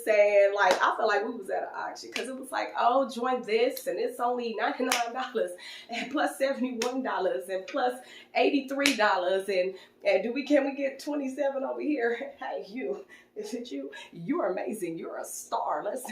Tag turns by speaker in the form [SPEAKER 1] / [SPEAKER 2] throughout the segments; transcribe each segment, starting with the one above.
[SPEAKER 1] saying, like, I felt like we was at an auction because it was like, oh, join this and it's only $99 and plus $71 and plus $83 and can we get 27 over here? Hey, you, is it you? You're amazing. You're a star. Let's.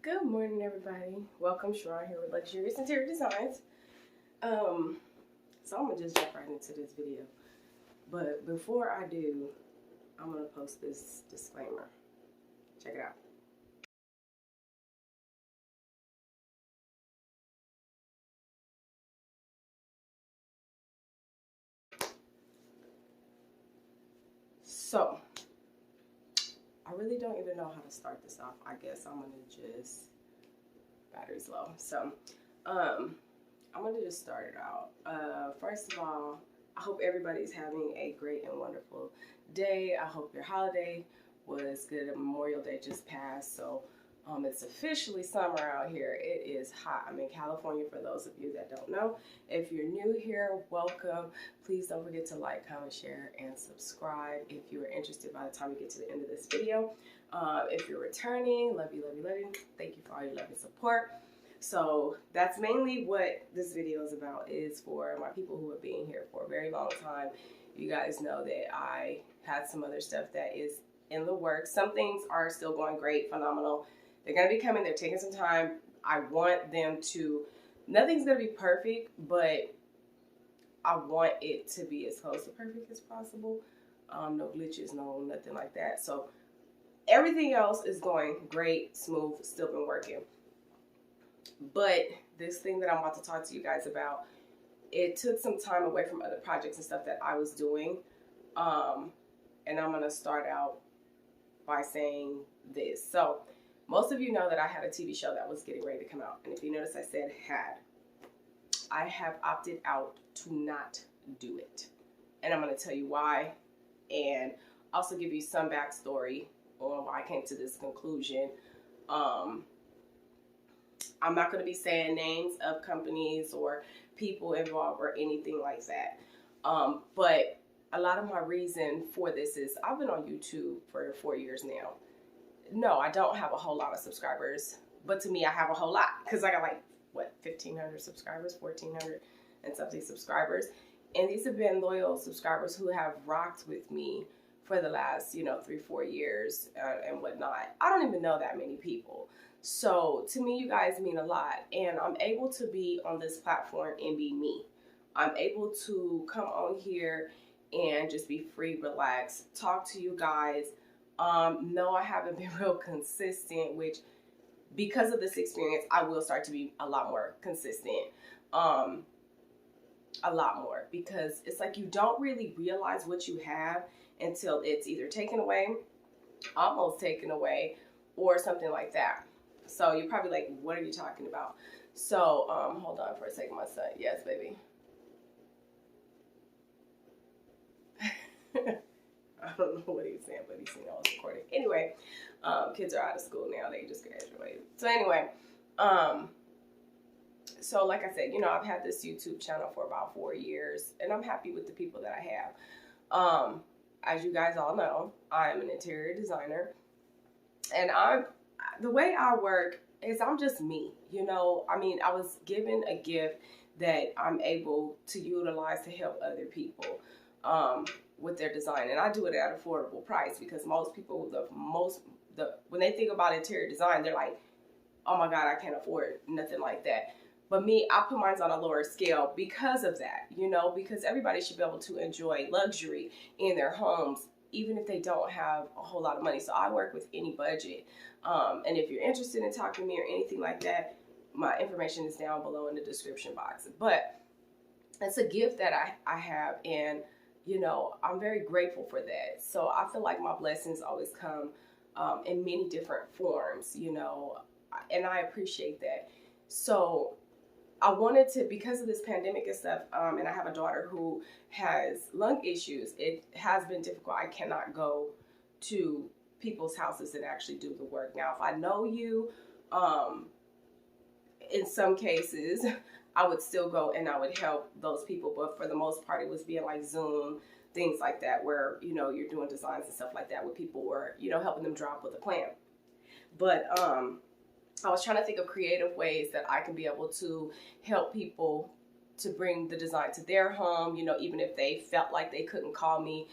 [SPEAKER 1] Good morning, everybody. Welcome, Sharon here with Luxurious Interior Designs. So I'm gonna just jump right into this video. But before I do, I'm gonna post this disclaimer. Check it out. So, I really don't even know how to start this off. I guess I'm gonna just, battery's low. So, I'm gonna just start it out. First of all, I hope everybody's having a great and wonderful day. I hope your holiday was good. Memorial Day just passed, so it's officially summer out here. It is hot. I'm in California, for those of you that don't know. If you're new here, welcome. Please don't forget to like, comment, share, and subscribe if you are interested by the time you get to the end of this video. If you're returning, love you, love you, love you. Thank you for all your love and support. So that's mainly what this video is about, is for my people who have been here for a very long time. You guys know that I had some other stuff that is in the works. Some things are still going great, phenomenal. They're going to be coming. They're taking some time. I want them to, nothing's going to be perfect, but I want it to be as close to perfect as possible. No glitches, no nothing like that. So everything else is going great, smooth, still been working. But this thing that I'm about to talk to you guys about, it took some time away from other projects and stuff that I was doing. And I'm going to start out by saying this. So most of you know that I had a TV show that was getting ready to come out. And if you notice, I said had. I have opted out to not do it. And I'm going to tell you why. And also give you some backstory on why I came to this conclusion. I'm not going to be saying names of companies or people involved or anything like that. But a lot of my reason for this is I've been on YouTube for 4 years now. No, I don't have a whole lot of subscribers, but to me, I have a whole lot because I got like, what, 1,500 subscribers, 1,400 and something subscribers. And these have been loyal subscribers who have rocked with me for the last, 3-4 years and whatnot. I don't even know that many people. So to me, you guys mean a lot. And I'm able to be on this platform and be me. I'm able to come on here and just be free, relax, talk to you guys. No, I haven't been real consistent, which because of this experience, I will start to be a lot more consistent. A lot more, because it's like you don't really realize what you have until it's either taken away, almost taken away, or something like that. So you're probably like, what are you talking about? So, hold on for a second, my son. Yes, baby. I don't know what he's saying, but he's saying I was recording. Anyway, kids are out of school now. They just graduated. So anyway, so like I said, I've had this YouTube channel for about 4 years, and I'm happy with the people that I have. As you guys all know, I'm an interior designer, and the way I work is I'm just me. I was given a gift that I'm able to utilize to help other people with their design, and I do it at an affordable price because most people, when they think about interior design, they're like, oh my God, I can't afford nothing like that. But me, I put mine on a lower scale because of that, you know, because everybody should be able to enjoy luxury in their homes, even if they don't have a whole lot of money. So I work with any budget. And if you're interested in talking to me or anything like that, my information is down below in the description box. But it's a gift that I have, and you know, I'm very grateful for that. So I feel like my blessings always come in many different forms, you know, and I appreciate that. So I wanted to, because of this pandemic and stuff, and I have a daughter who has lung issues, it has been difficult. I cannot go to people's houses and actually do the work. Now, if I know you, in some cases, I would still go and I would help those people. But for the most part, it was via like Zoom, things like that, where, you know, you're doing designs and stuff like that with people, or, you know, helping them draw up with a plan. But I was trying to think of creative ways that I can be able to help people to bring the design to their home, you know, even if they felt like they couldn't call me.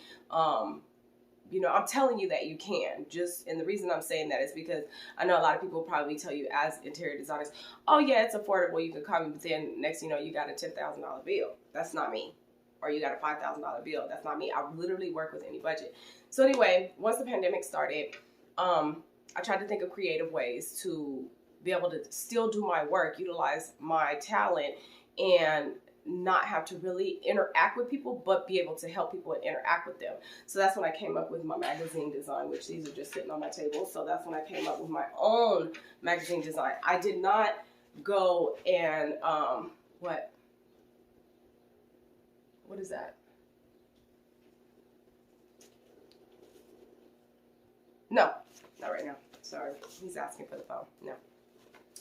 [SPEAKER 1] You know, I'm telling you that you can. And the reason I'm saying that is because I know a lot of people probably tell you as interior designers, oh yeah, it's affordable, you can call me, but then next thing you know, you got a $10,000 bill. That's not me. Or you got a $5,000 bill. That's not me. I literally work with any budget. So anyway, once the pandemic started, I tried to think of creative ways to be able to still do my work, utilize my talent, and not have to really interact with people, but be able to help people and interact with them. So that's when I came up with my magazine design, which these are just sitting on my table. So that's when I came up with my own magazine design. I did not go and, what is that? No, not right now. Sorry, he's asking for the phone. No.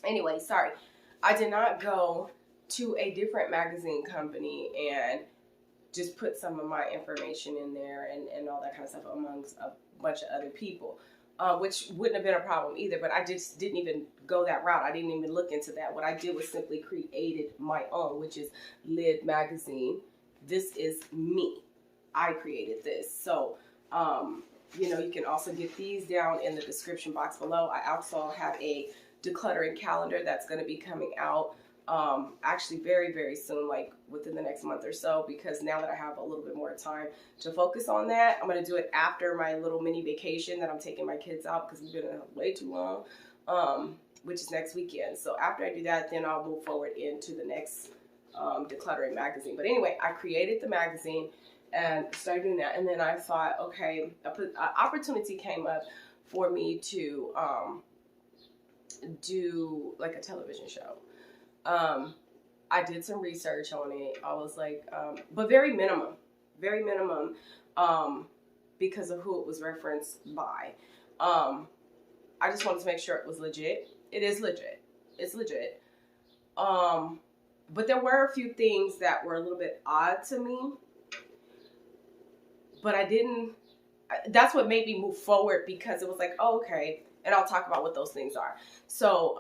[SPEAKER 1] Anyway, sorry. I did not go to a different magazine company and just put some of my information in there and all that kind of stuff amongst a bunch of other people, which wouldn't have been a problem either, but I just didn't even go that route. I didn't even look into that. What I did was simply created my own, which is Lid Magazine. This is me. I created this. So, you know, you can also get these down in the description box below. I also have a decluttering calendar that's going to be coming out actually very, very soon, like within the next month or so, because now that I have a little bit more time to focus on that, I'm going to do it after my little mini vacation that I'm taking my kids out because we've been way too long, which is next weekend. So after I do that, then I'll move forward into the next decluttering magazine. But anyway, I created the magazine and started doing that. And then I thought, okay, an opportunity came up for me to do like a television show. I did some research on it. I was like, but very minimum, because of who it was referenced by. I just wanted to make sure it was legit. It is legit. It's legit. But there were a few things that were a little bit odd to me, but that's what made me move forward, because it was like, oh, okay. And I'll talk about what those things are. So,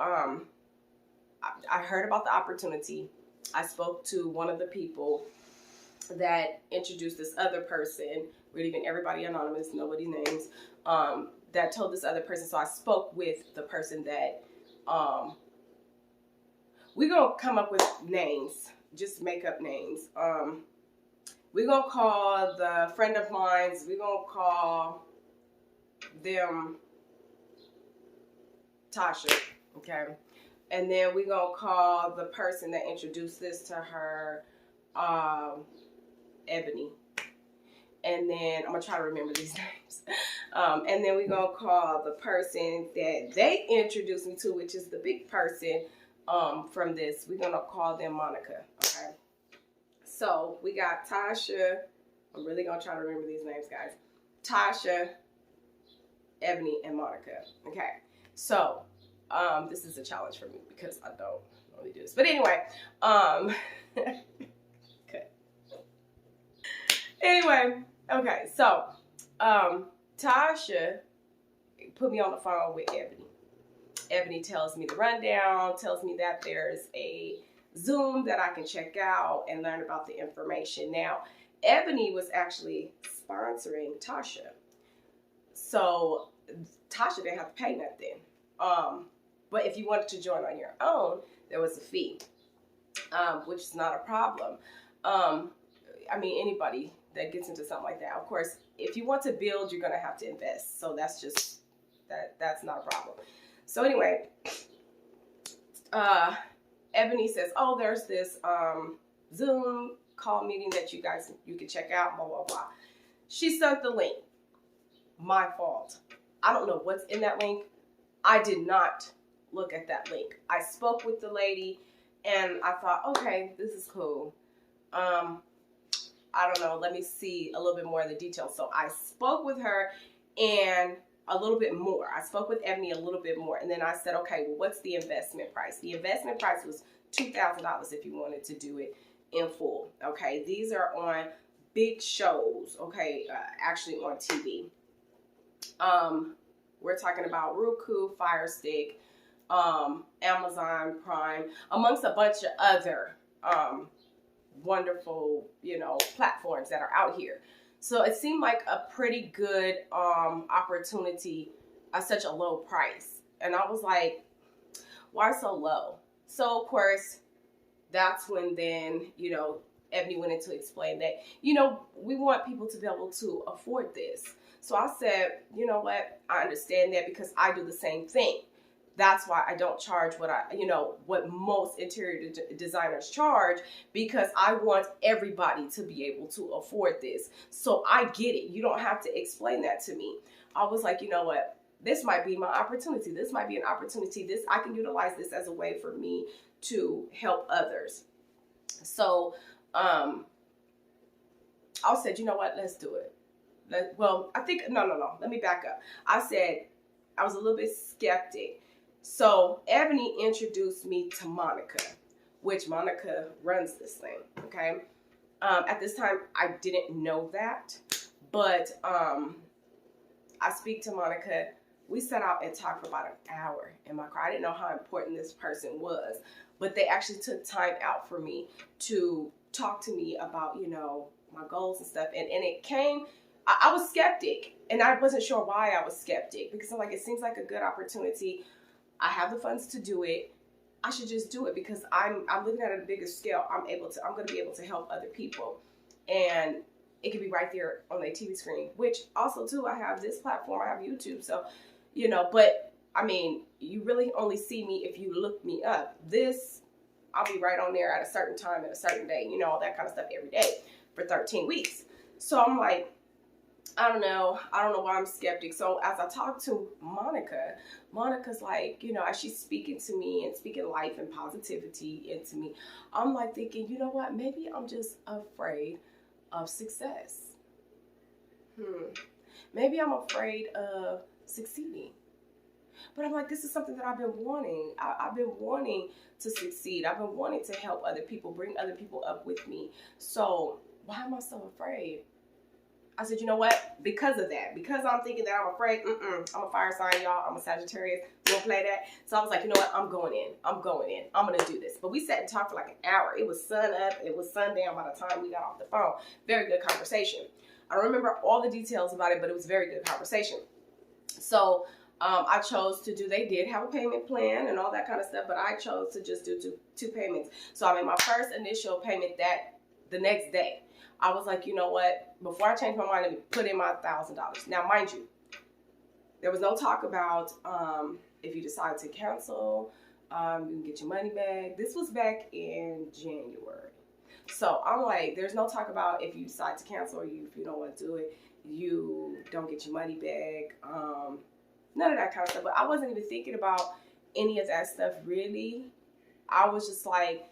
[SPEAKER 1] I heard about the opportunity. I spoke to one of the people that introduced this other person. We're leaving everybody anonymous, nobody's names, that told this other person. So I spoke with the person that, we're going to come up with names, just make up names. We're going to call the friend of mine's, we're going to call them Tasha, okay? And then we're going to call the person that introduced this to her, Ebony. And then, I'm going to try to remember these names. And then we're going to call the person that they introduced me to, which is the big person from this. We're going to call them Monica, okay? So, we got Tasha. I'm really going to try to remember these names, guys. Tasha, Ebony, and Monica, okay? So, this is a challenge for me because I don't really do this. But anyway, okay. Anyway, okay, so, Tasha put me on the phone with Ebony. Ebony tells me the rundown, tells me that there's a Zoom that I can check out and learn about the information. Now, Ebony was actually sponsoring Tasha. So, Tasha didn't have to pay nothing. But if you wanted to join on your own, there was a fee. which is not a problem. I mean, anybody that gets into something like that, of course, if you want to build, you're going to have to invest. So that's just, that's not a problem. So anyway, Ebony says, oh, there's this Zoom call meeting that you can check out, blah, blah, blah. She sent the link. My fault. I don't know what's in that link. I did not look at that link. I spoke with the lady and I thought, okay, this is cool. I don't know, let me see a little bit more of the details. So I spoke with her and a little bit more. I spoke with Ebony a little bit more. And then I said, okay, well, what's the investment price? The investment price was $2,000 if you wanted to do it in full. Okay, these are on big shows, okay, actually on TV. We're talking about Roku, Fire Stick, Amazon Prime, amongst a bunch of other wonderful, platforms that are out here. So it seemed like a pretty good opportunity at such a low price. And I was like, why so low? So of course, that's when then, Ebony went into explain that, we want people to be able to afford this. So I said, you know what? I understand that because I do the same thing. That's why I don't charge what most interior designers charge, because I want everybody to be able to afford this. So I get it. You don't have to explain that to me. I was like, you know what? This might be my opportunity. This might be an opportunity. I can utilize this as a way for me to help others. So I said, you know what? Let's do it. No. Let me back up. I said I was a little bit skeptic. So Ebony introduced me to Monica, which Monica runs this thing, okay? At this time, I didn't know that, but I speak to Monica. We sat out and talked for about an hour in my car. I didn't know how important this person was, but they actually took time out for me to talk to me about, my goals and stuff. And it came, I was skeptic, and I wasn't sure why I was skeptic, because I'm like, it seems like a good opportunity. I have the funds to do it. I should just do it because I'm looking at a bigger scale. I'm going to be able to help other people, and it could be right there on their TV screen. Which also too, I have this platform. I have YouTube, so But I mean, you really only see me if you look me up. This, I'll be right on there at a certain time at a certain day. All that kind of stuff every day for 13 weeks. So I'm like, I don't know why I'm skeptic. So as I talk to Monica, Monica's like, as she's speaking to me and speaking life and positivity into me, I'm like thinking, you know what? Maybe I'm just afraid of success. Maybe I'm afraid of succeeding. But I'm like, this is something that I've been wanting. I've been wanting to succeed. I've been wanting to help other people, bring other people up with me. So why am I so afraid? I said, you know what? Because of that, because I'm thinking that I'm afraid, I'm a fire sign, y'all. I'm a Sagittarius. We don't play that. So I was like, you know what? I'm going in. I'm going to do this. But we sat and talked for like an hour. It was sun up. It was sundown by the time we got off the phone. Very good conversation. I don't remember all the details about it, but it was very good conversation. So I chose to do, they did have a payment plan and all that kind of stuff, but I chose to just do two payments. So I made my first initial payment the next day. I was like, you know what? Before I changed my mind, let me put in my $1,000. Now, mind you, there was no talk about if you decide to cancel, you can get your money back. This was back in January. So I'm like, there's no talk about if you decide to cancel or if you don't want to do it, you don't get your money back. None of that kind of stuff. But I wasn't even thinking about any of that stuff, really. I was just like,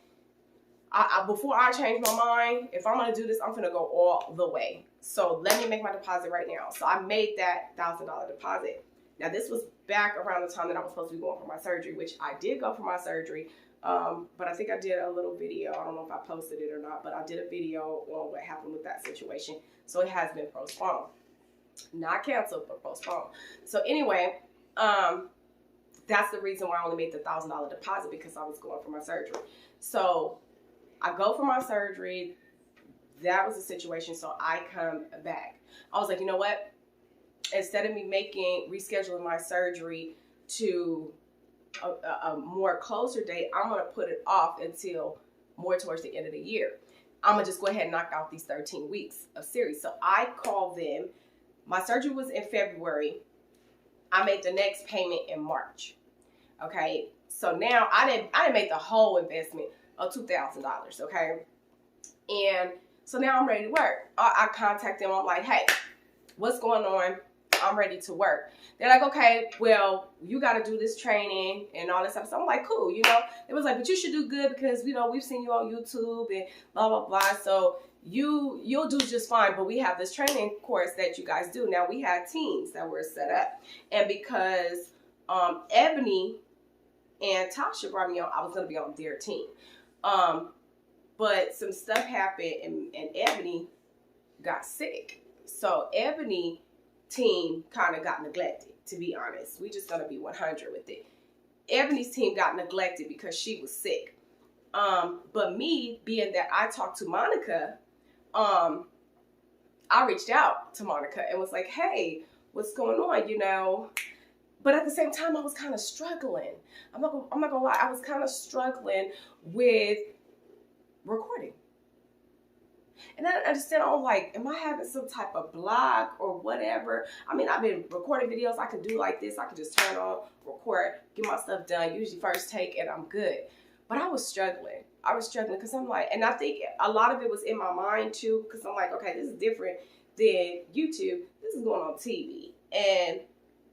[SPEAKER 1] before I change my mind, if I'm going to do this, I'm going to go all the way. So let me make my deposit right now. So I made that $1,000 deposit. Now, this was back around the time that I was supposed to be going for my surgery, which I did go for my surgery. But I think I did a little video. I don't know if I posted it or not, but I did a video on what happened with that situation. So it has been postponed. Not canceled, but postponed. So anyway, that's the reason why I only made the $1,000 deposit, because I was going for my surgery. So I go for my surgery. That was the situation. So I come back. I was like, you know what? Instead of me rescheduling my surgery to a more closer date, I'm going to put it off until more towards the end of the year. I'm going to just go ahead and knock out these 13 weeks of series. So I called them. My surgery was in February. I made the next payment in March. Okay. So now I didn't make the whole investment of $2,000. Okay. And so now I'm ready to work. I contact them. I'm like, hey, what's going on? I'm ready to work. They're like, okay, well, you got to do this training and all this stuff. So I'm like, cool, you know. It was like, but you should do good because, you know, we've seen you on YouTube and blah, blah, blah. So you'll do just fine. But we have this training course that you guys do. Now, we had teams that were set up. And because Ebony and Tasha brought me on, I was going to be on their team. But some stuff happened and Ebony got sick. So Ebony team kind of got neglected, to be honest. We just gonna be 100 with it. Ebony's team got neglected because she was sick. But me, being that I talked to Monica, I reached out to Monica and was like, hey, what's going on, you know? But at the same time, I was kind of struggling. I'm not gonna lie, I was kind of struggling with recording. And I understand, I'm like, am I having some type of block or whatever? I mean, I've been recording videos. I can do like this. I can just turn on, record, get my stuff done, usually first take, and I'm good. But I was struggling. I was struggling because I'm like, and I think a lot of it was in my mind too, because I'm like, okay, this is different than YouTube. This is going on TV. And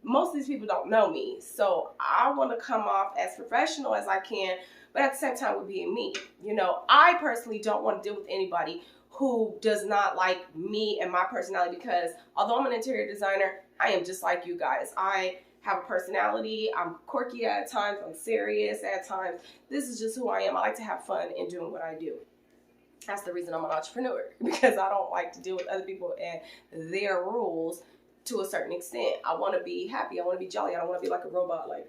[SPEAKER 1] most of these people don't know me. So I want to come off as professional as I can, but at the same time with being me. You know, I personally don't want to deal with anybody who does not like me and my personality, because although I'm an interior designer, I am just like you guys. I have a personality. I'm quirky at times. I'm serious at times. This is just who I am. I like to have fun in doing what I do. That's the reason I'm an entrepreneur, because I don't like to deal with other people and their rules to a certain extent. I want to be happy. I want to be jolly. I don't want to be like a robot, like,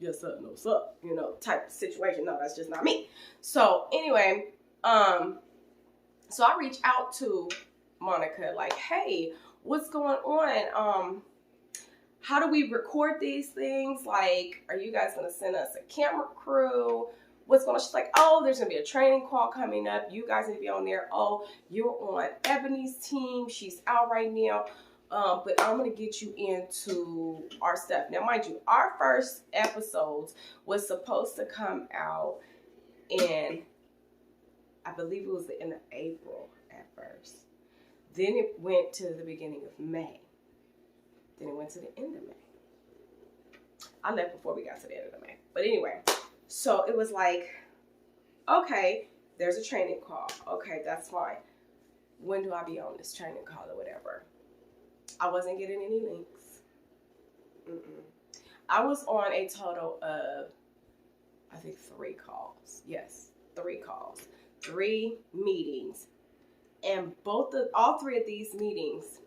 [SPEAKER 1] yes sir, no sir, you know, type of situation. No, that's just not me. So anyway, so I reached out to Monica like, hey, what's going on? How do we record these things? Like, are you guys gonna send us a camera crew? What's going on? She's like, oh, there's gonna be a training call coming up. You guys need to be on there. Oh, you're on Ebony's team. She's out right now. But I'm going to get you into our stuff. Now, mind you, our first episodes was supposed to come out in, I believe it was the end of April at first. Then it went to the beginning of May. Then it went to the end of May. I left before we got to the end of May. But anyway, so it was like, okay, there's a training call. Okay, that's fine. When do I be on this training call or whatever? I wasn't getting any links. I was on a total of, I think, 3 calls. Yes, 3 calls. 3 meetings. And all 3 of these meetings,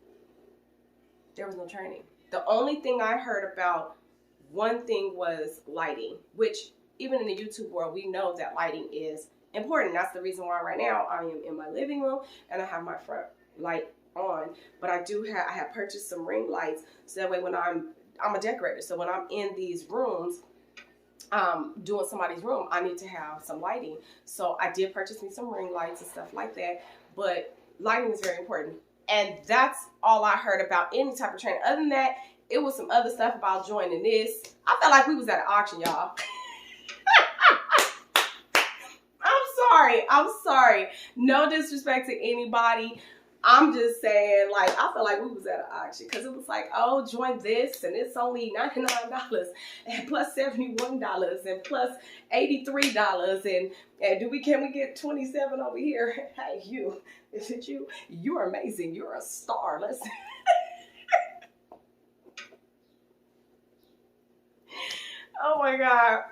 [SPEAKER 1] there was no training. The only thing I heard about, one thing was lighting, which even in the YouTube world, we know that lighting is important. That's the reason why right now I am in my living room and I have my front light on, but I have purchased some ring lights, so that way when I'm a decorator, so when I'm in these rooms doing somebody's room, I need to have some lighting. So I did purchase me some ring lights and stuff like that, but lighting is very important. And that's all I heard about any type of training. Other than that, it was some other stuff about joining this. I felt like we was at an auction, y'all. I'm sorry. No disrespect to anybody. I'm just saying, like, I felt like we was at an auction, because it was like, oh, join this, and it's only $99, and plus $71, and plus $83, and can we get 27 over here? Hey, you, is it you? You're amazing. You're a star. Let's. Oh my God.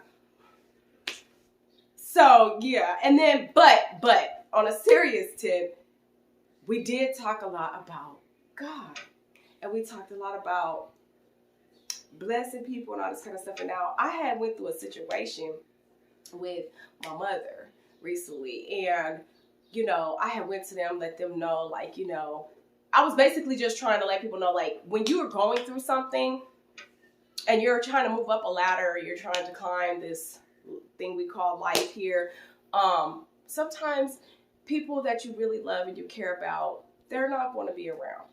[SPEAKER 1] So yeah, and then, but on a serious tip, we did talk a lot about God, and we talked a lot about blessing people and all this kind of stuff. And now I went through a situation with my mother recently, and you know, I had went to them, let them know, like, you know, I was basically just trying to let people know, like, when you are going through something and you're trying to move up a ladder, or you're trying to climb this thing we call life here. Sometimes people that you really love and you care about, they're not going to be around.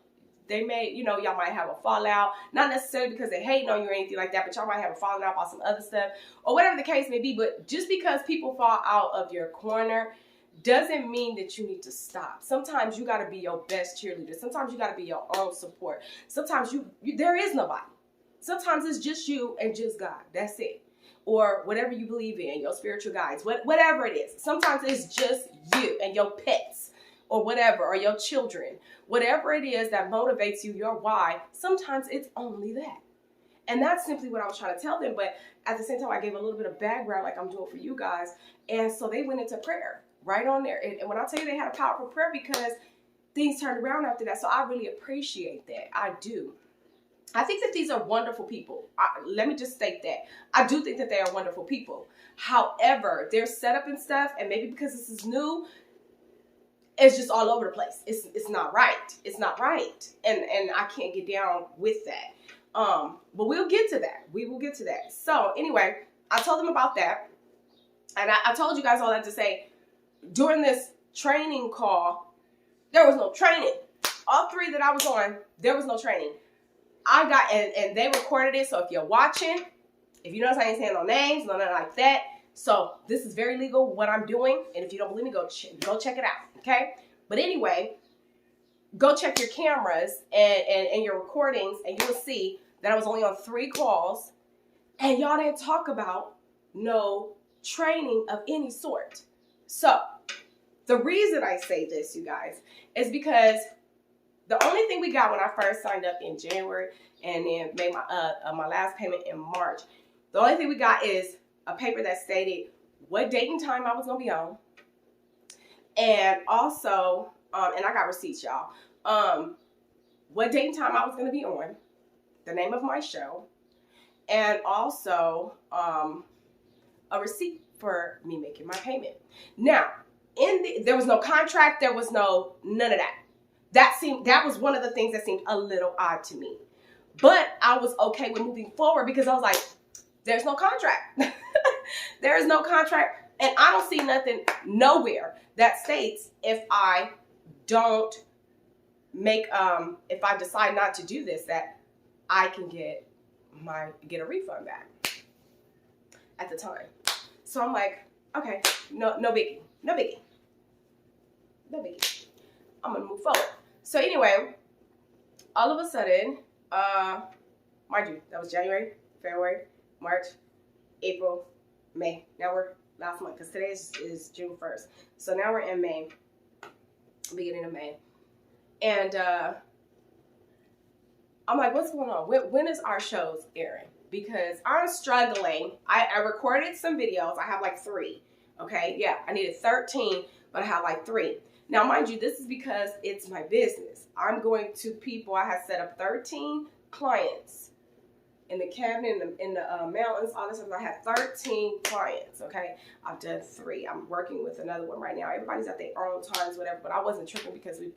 [SPEAKER 1] They may, y'all might have a fallout, not necessarily because they're hating on you or anything like that, but y'all might have a falling out about some other stuff or whatever the case may be. But just because people fall out of your corner doesn't mean that you need to stop. Sometimes you got to be your best cheerleader. Sometimes you got to be your own support. Sometimes there is nobody. Sometimes it's just you and just God. That's it. Or whatever you believe in, your spiritual guides, whatever it is. Sometimes it's just you and your pets or whatever, or your children. Whatever it is that motivates you, your why, sometimes it's only that. And that's simply what I was trying to tell them. But at the same time, I gave a little bit of background like I'm doing for you guys. And so they went into prayer right on there. And when I tell you they had a powerful prayer, because things turned around after that. So I really appreciate that. I do. I think that these are wonderful people. Let me just state that. I do think that they are wonderful people. However, their setup and stuff, and maybe because this is new, it's just all over the place. It's not right. It's not right. And I can't get down with that. But we'll get to that. We will get to that. So anyway, I told them about that. And I told you guys all that to say, during this training call, there was no training. All three that I was on, there was no training. I got, and they recorded it. So if you're watching, if you notice I ain't saying no names, nothing like that. So this is very legal what I'm doing. And if you don't believe me, go check it out. Okay. But anyway, go check your cameras and your recordings, and you will see that I was only on 3 calls, and y'all didn't talk about no training of any sort. So the reason I say this, you guys, is because the only thing we got when I first signed up in January and then made my last payment in March, the only thing we got is a paper that stated what date and time I was going to be on. And also, and I got receipts, y'all, what date and time I was going to be on, the name of my show, and also a receipt for me making my payment. Now, there was no contract, there was none of that. That was one of the things that seemed a little odd to me. But I was okay with moving forward because I was like, there's no contract. There is no contract. And I don't see nothing nowhere that states if I don't if I decide not to do this, that I can get a refund back at the time. So I'm like, okay, no biggie. I'm gonna move forward. So anyway, all of a sudden, mind you, that was January, February, March, April, May. Now we're last month, because today is June 1st. So now we're in May, beginning of May. And I'm like, what's going on? When is our shows airing? Because I'm struggling. I recorded some videos. I have like 3. Okay, yeah, I needed 13, but I have like 3. Now, mind you, this is because it's my business. I'm going to people. I have set up 13 clients in the cabinet, in the mountains, all this stuff. I have 13 clients, okay? I've done 3. I'm working with another one right now. Everybody's at their own times, whatever, but I wasn't tripping because we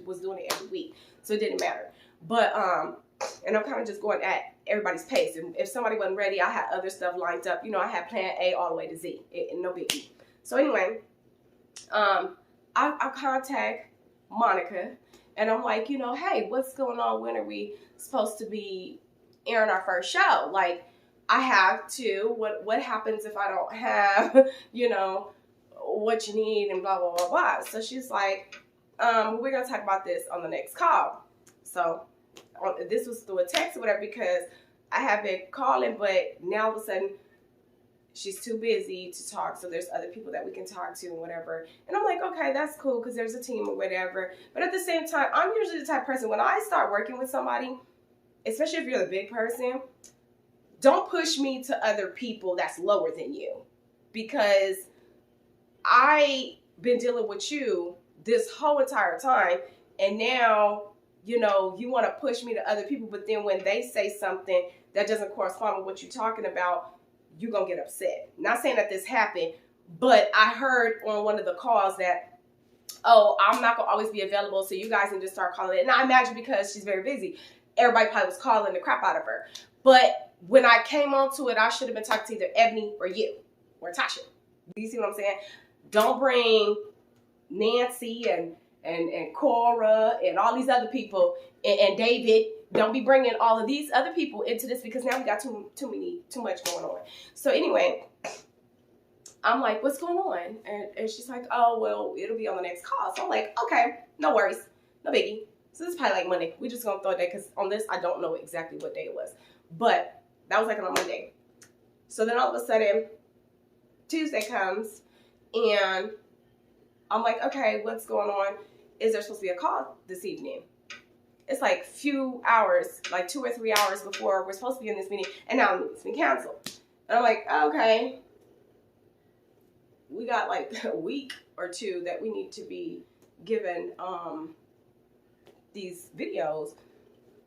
[SPEAKER 1] was doing it every week, so it didn't matter. But, and I'm kind of just going at everybody's pace. And if somebody wasn't ready, I had other stuff lined up. You know, I had plan A all the way to Z, no biggie. So anyway, I contact Monica, and I'm like, hey, what's going on? When are we supposed to be airing our first show? Like, I have to. What happens if I don't have, what you need and blah, blah, blah, blah. So she's like, we're going to talk about this on the next call. So this was through a text or whatever, because I have been calling, but now all of a sudden, she's too busy to talk, so there's other people that we can talk to and whatever. And I'm like, okay, that's cool, because there's a team or whatever. But at the same time, I'm usually the type of person, when I start working with somebody, especially if you're the big person, don't push me to other people that's lower than you. Because I've been dealing with you this whole entire time, and now, you want to push me to other people, but then when they say something that doesn't correspond with what you're talking about, you're going to get upset. Not saying that this happened, but I heard on one of the calls that, oh, I'm not going to always be available, so you guys need to start calling it. And I imagine because she's very busy, everybody probably was calling the crap out of her. But when I came onto it, I should have been talking to either Ebony or you. or Tasha. Do you see what I'm saying? Don't bring Nancy and Cora and all these other people and David. Don't be bringing all of these other people into this, because now we got too much going on. So anyway, I'm like, what's going on? And she's like, oh, well, it'll be on the next call. So I'm like, okay, no worries, no biggie. So this is probably like Monday. We just gonna throw it there, because on this I don't know exactly what day it was, but that was like on a Monday. So then all of a sudden Tuesday comes and I'm like, okay, what's going on? Is there supposed to be a call this evening? It's like few hours, like 2 or 3 hours before we're supposed to be in this meeting, and now it's been canceled. And I'm like, okay, we got like a week or two that we need to be given these videos.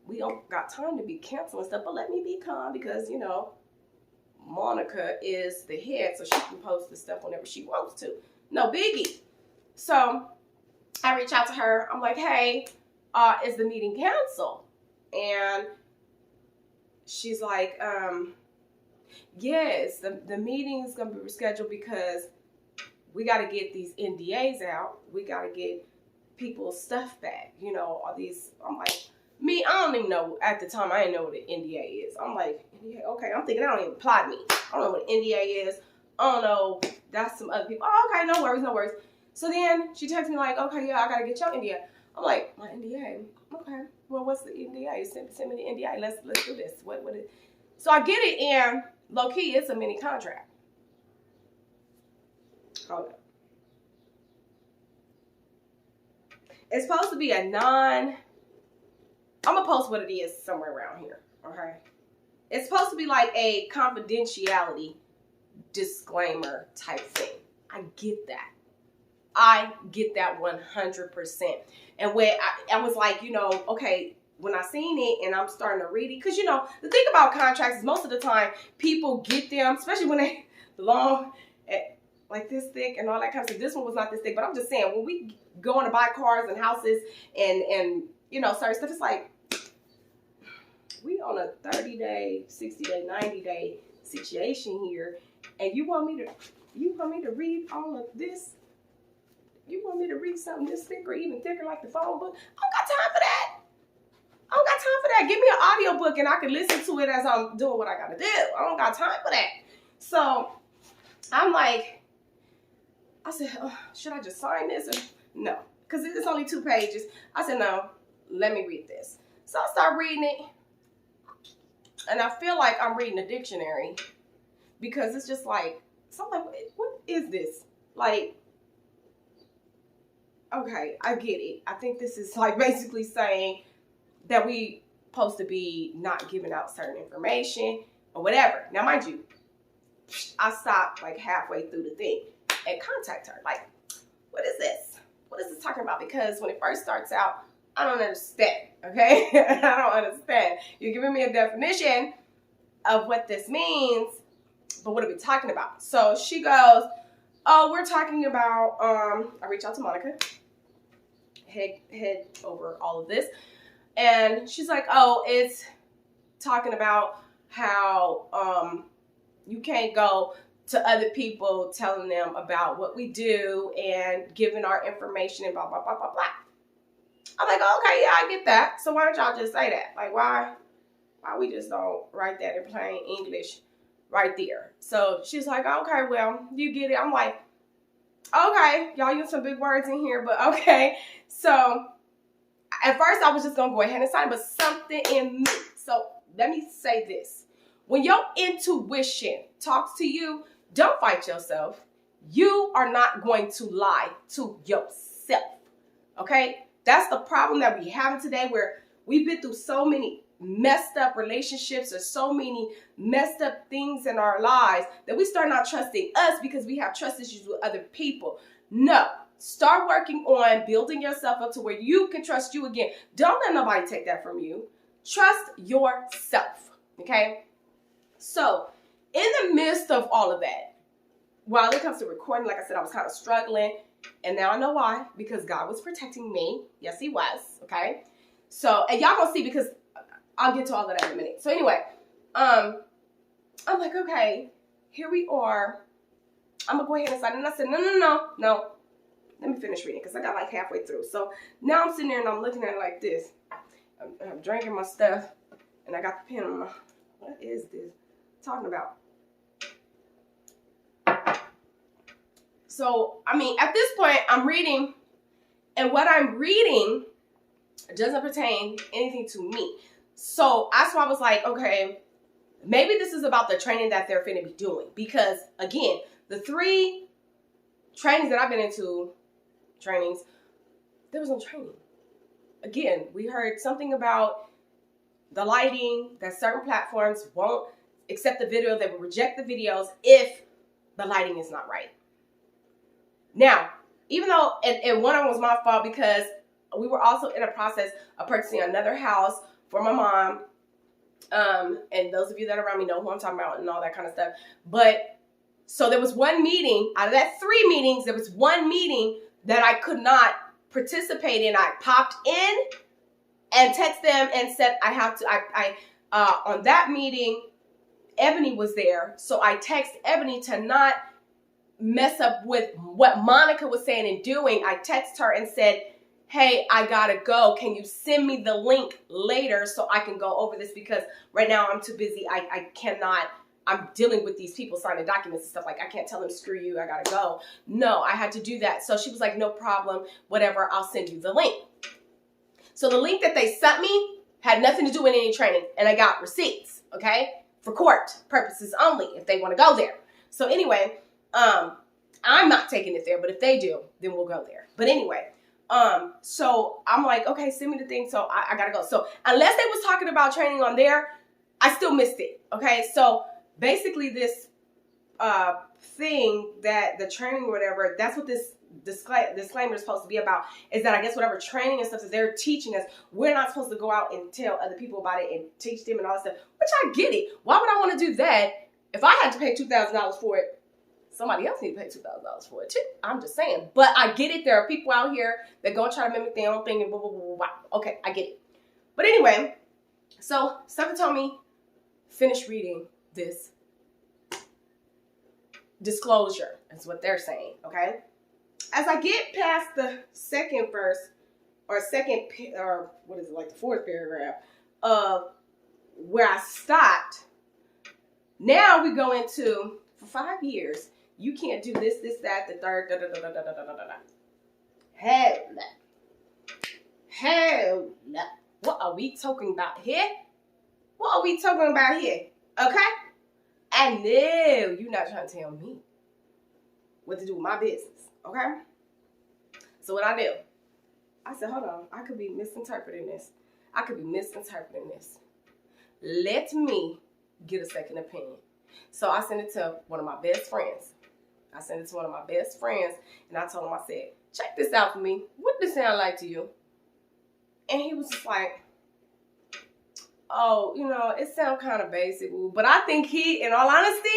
[SPEAKER 1] We don't got time to be canceling stuff, but let me be calm, because, you know, Monica is the head, so she can post the stuff whenever she wants to. No biggie. So I reach out to her. I'm like, hey, is the meeting canceled? And she's like, yes, the meeting is going to be rescheduled because we got to get these NDAs out. We got to get people's stuff back. You know, all these. I'm like, me, I don't even know. At the time, I didn't know what an NDA is. I'm like, NDA, okay. I'm thinking that don't even apply to me. I don't know what an NDA is. I don't know. That's some other people. Oh, okay, no worries, no worries. So then she texts me like, okay, yeah, I got to get your NDA. I'm like, my NDA? Okay. Well, what's the NDA? Send me the NDA. Let's do this. What is? So I get it, and low key, it's a mini contract. Hold up. It's supposed to be a I'm gonna post what it is somewhere around here. Okay. It's supposed to be like a confidentiality disclaimer type thing. I get that. I get that 100%. And when I was like, you know, okay, when I seen it and I'm starting to read it, because, you know, the thing about contracts is most of the time people get them, especially when they long, like this thick and all that kind of stuff. This one was not this thick, but I'm just saying, when we go on to buy cars and houses and you know, certain stuff, it's like, we on a 30-day, 60-day, 90-day situation here, and you want me to read all of this? You want me to read something this thick or even thicker like the phone book? I don't got time for that. I don't got time for that. Give me an audio book and I can listen to it as I'm doing what I got to do. I don't got time for that. So I'm like, I said, oh, should I just sign this? Or no, because it's only 2 pages. I said, no, let me read this. So I start reading it. And I feel like I'm reading a dictionary, because it's just like, so I'm like, what is this? Like, okay, I get it. I think this is like basically saying that we supposed to be not giving out certain information or whatever. Now, mind you, I stopped like halfway through the thing and contact her. Like, what is this? What is this talking about? Because when it first starts out, I don't understand, okay? I don't understand. You're giving me a definition of what this means, but what are we talking about? So she goes, oh, we're talking about, I reach out to Monica, head over all of this, and she's like, oh, it's talking about how you can't go to other people telling them about what we do and giving our information and blah, blah, blah, blah, blah. I'm like, okay, yeah, I get that. So why don't y'all just say that? Like, why we just don't write that in plain English right there? So she's like, okay, well, you get it. I'm like, okay, y'all use some big words in here, but okay. So at first I was just going to go ahead and sign, but something in me. So let me say this. When your intuition talks to you, don't fight yourself. You are not going to lie to yourself, okay? That's the problem that we have today, where we've been through so many messed up relationships or so many messed up things in our lives that we start not trusting us because we have trust issues with other people. No, start working on building yourself up to where you can trust you again. Don't let nobody take that from you. Trust yourself, okay? So in the midst of all of that, while it comes to recording, like I said, I was kind of struggling. And now I know why, because God was protecting me. Yes, he was. Okay. So, and y'all gonna see, because I'll get to all of that in a minute. So anyway, I'm like, okay, here we are I'm going to go ahead and sign it. And I said, no. Let me finish reading because I got like halfway through. So now I'm sitting there and I'm looking at it like this. I'm drinking my stuff and I got the pen on my, what is this talking about? So, I mean, at this point, I'm reading, and what I'm reading doesn't pertain anything to me. So that's why I was like, okay, maybe this is about the training that they're finna be doing. Because, again, the 3 trainings that I've been into, there was no training. Again, we heard something about the lighting, that certain platforms won't accept the video, they will reject the videos if the lighting is not right. Now, even though, and one of them was my fault because we were also in a process of purchasing another house for my mom. And those of you that are around me know who I'm talking about and all that kind of stuff. But, so there was one meeting, out of that 3 meetings, there was one meeting that I could not participate in. I popped in and text them and said I have to, on that meeting, Ebony was there. So I text Ebony to not mess up with what Monica was saying and doing. I text her and said, hey, I gotta go. Can you send me the link later so I can go over this? Because right now I'm too busy. I cannot, I'm dealing with these people signing documents and stuff. Like, I can't tell them, screw you, I gotta go. No, I had to do that. So she was like, no problem, whatever, I'll send you the link. So the link that they sent me had nothing to do with any training. And I got receipts, okay? For court purposes only, if they want to go there. So anyway, I'm not taking it there, but if they do, then we'll go there. But anyway, so I'm like, okay, send me the thing. So I gotta go. So unless they was talking about training on there, I still missed it. Okay. So basically this, thing that the training or whatever, that's what this disclaimer is supposed to be about, is that I guess whatever training and stuff that they're teaching us, we're not supposed to go out and tell other people about it and teach them and all that stuff, which I get it. Why would I want to do that if I had to pay $2,000 for it? Somebody else need to pay $2,000 for it too. I'm just saying. But I get it. There are people out here that go and try to mimic their own thing and blah, blah, blah, blah, blah. Okay, I get it. But anyway, so something told me, finish reading this disclosure, is what they're saying, okay? As I get past the second verse, or what is it, like the 4th paragraph of where I stopped, now we go into, for 5 years, you can't do this, that, the third, da, da, da, da, da, da, da, da. Hell no. What are we talking about here? What are we talking about here? Okay? I know you're not trying to tell me what to do with my business. Okay? So what I do, I said, hold on. I could be misinterpreting this. Let me get a second opinion. So I sent it to one of my best friends. And I told him, I said, check this out for me. What does this sound like to you? And he was just like, oh, you know, it sounds kind of basic. But I think he, in all honesty,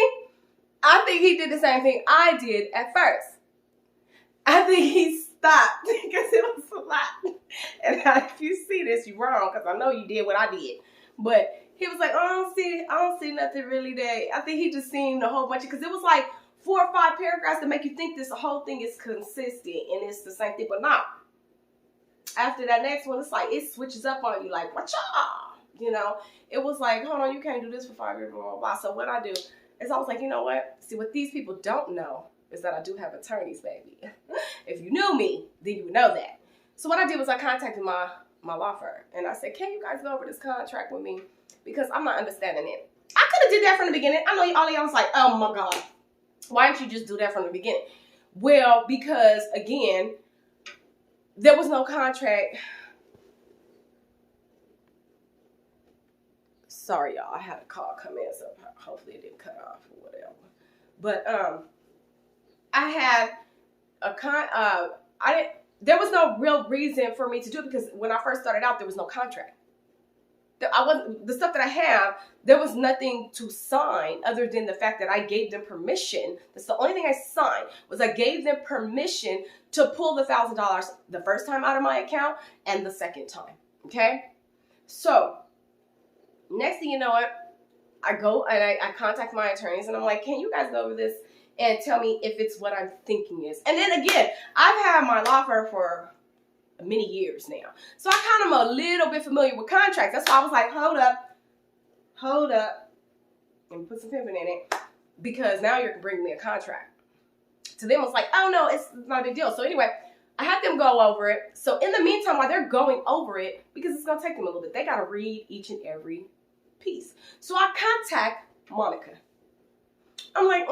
[SPEAKER 1] I think he did the same thing I did at first. I think he stopped because it was a lot. And if you see this, you're wrong, because I know you did what I did. But he was like, oh, I don't see nothing really there. I think he just seen a whole bunch of, because it was like 4 or 5 paragraphs to make you think this whole thing is consistent and it's the same thing, but not. After that next one, it's like it switches up on you, like, what y'all? You know, it was like, hold on, you can't do this for 5 years, blah, blah, blah. So what I do is I was like, you know what? See, what these people don't know is that I do have attorneys, baby. If you knew me, then you would know that. So what I did was I contacted my law firm, and I said, can you guys go over this contract with me? Because I'm not understanding it. I could have did that from the beginning. I know all of y'all was like, oh my God, why didn't you just do that from the beginning? Well, because again, there was no contract. Sorry, y'all. I had a call come in, so hopefully it didn't cut off or whatever. But I had there was no real reason for me to do it, because when I first started out, there was no contract. The stuff that I have, there was nothing to sign other than the fact that I gave them permission. That's the only thing I signed, was I gave them permission to pull the $1,000 the first time out of my account and the second time. Okay? So, next thing you know, I go and I contact my attorneys and I'm like, can you guys go over this? and tell me if it's what I'm thinking is. And then again, I've had my law firm for many years now. So I kind of am a little bit familiar with contracts. That's why I was like, hold up, and put some pimping in it, because now you're bringing me a contract. To them, it's like, oh no, it's not a big deal. So anyway, I had them go over it. So in the meantime, while they're going over it, because it's going to take them a little bit, they got to read each and every piece. So I contact Monica. I'm like,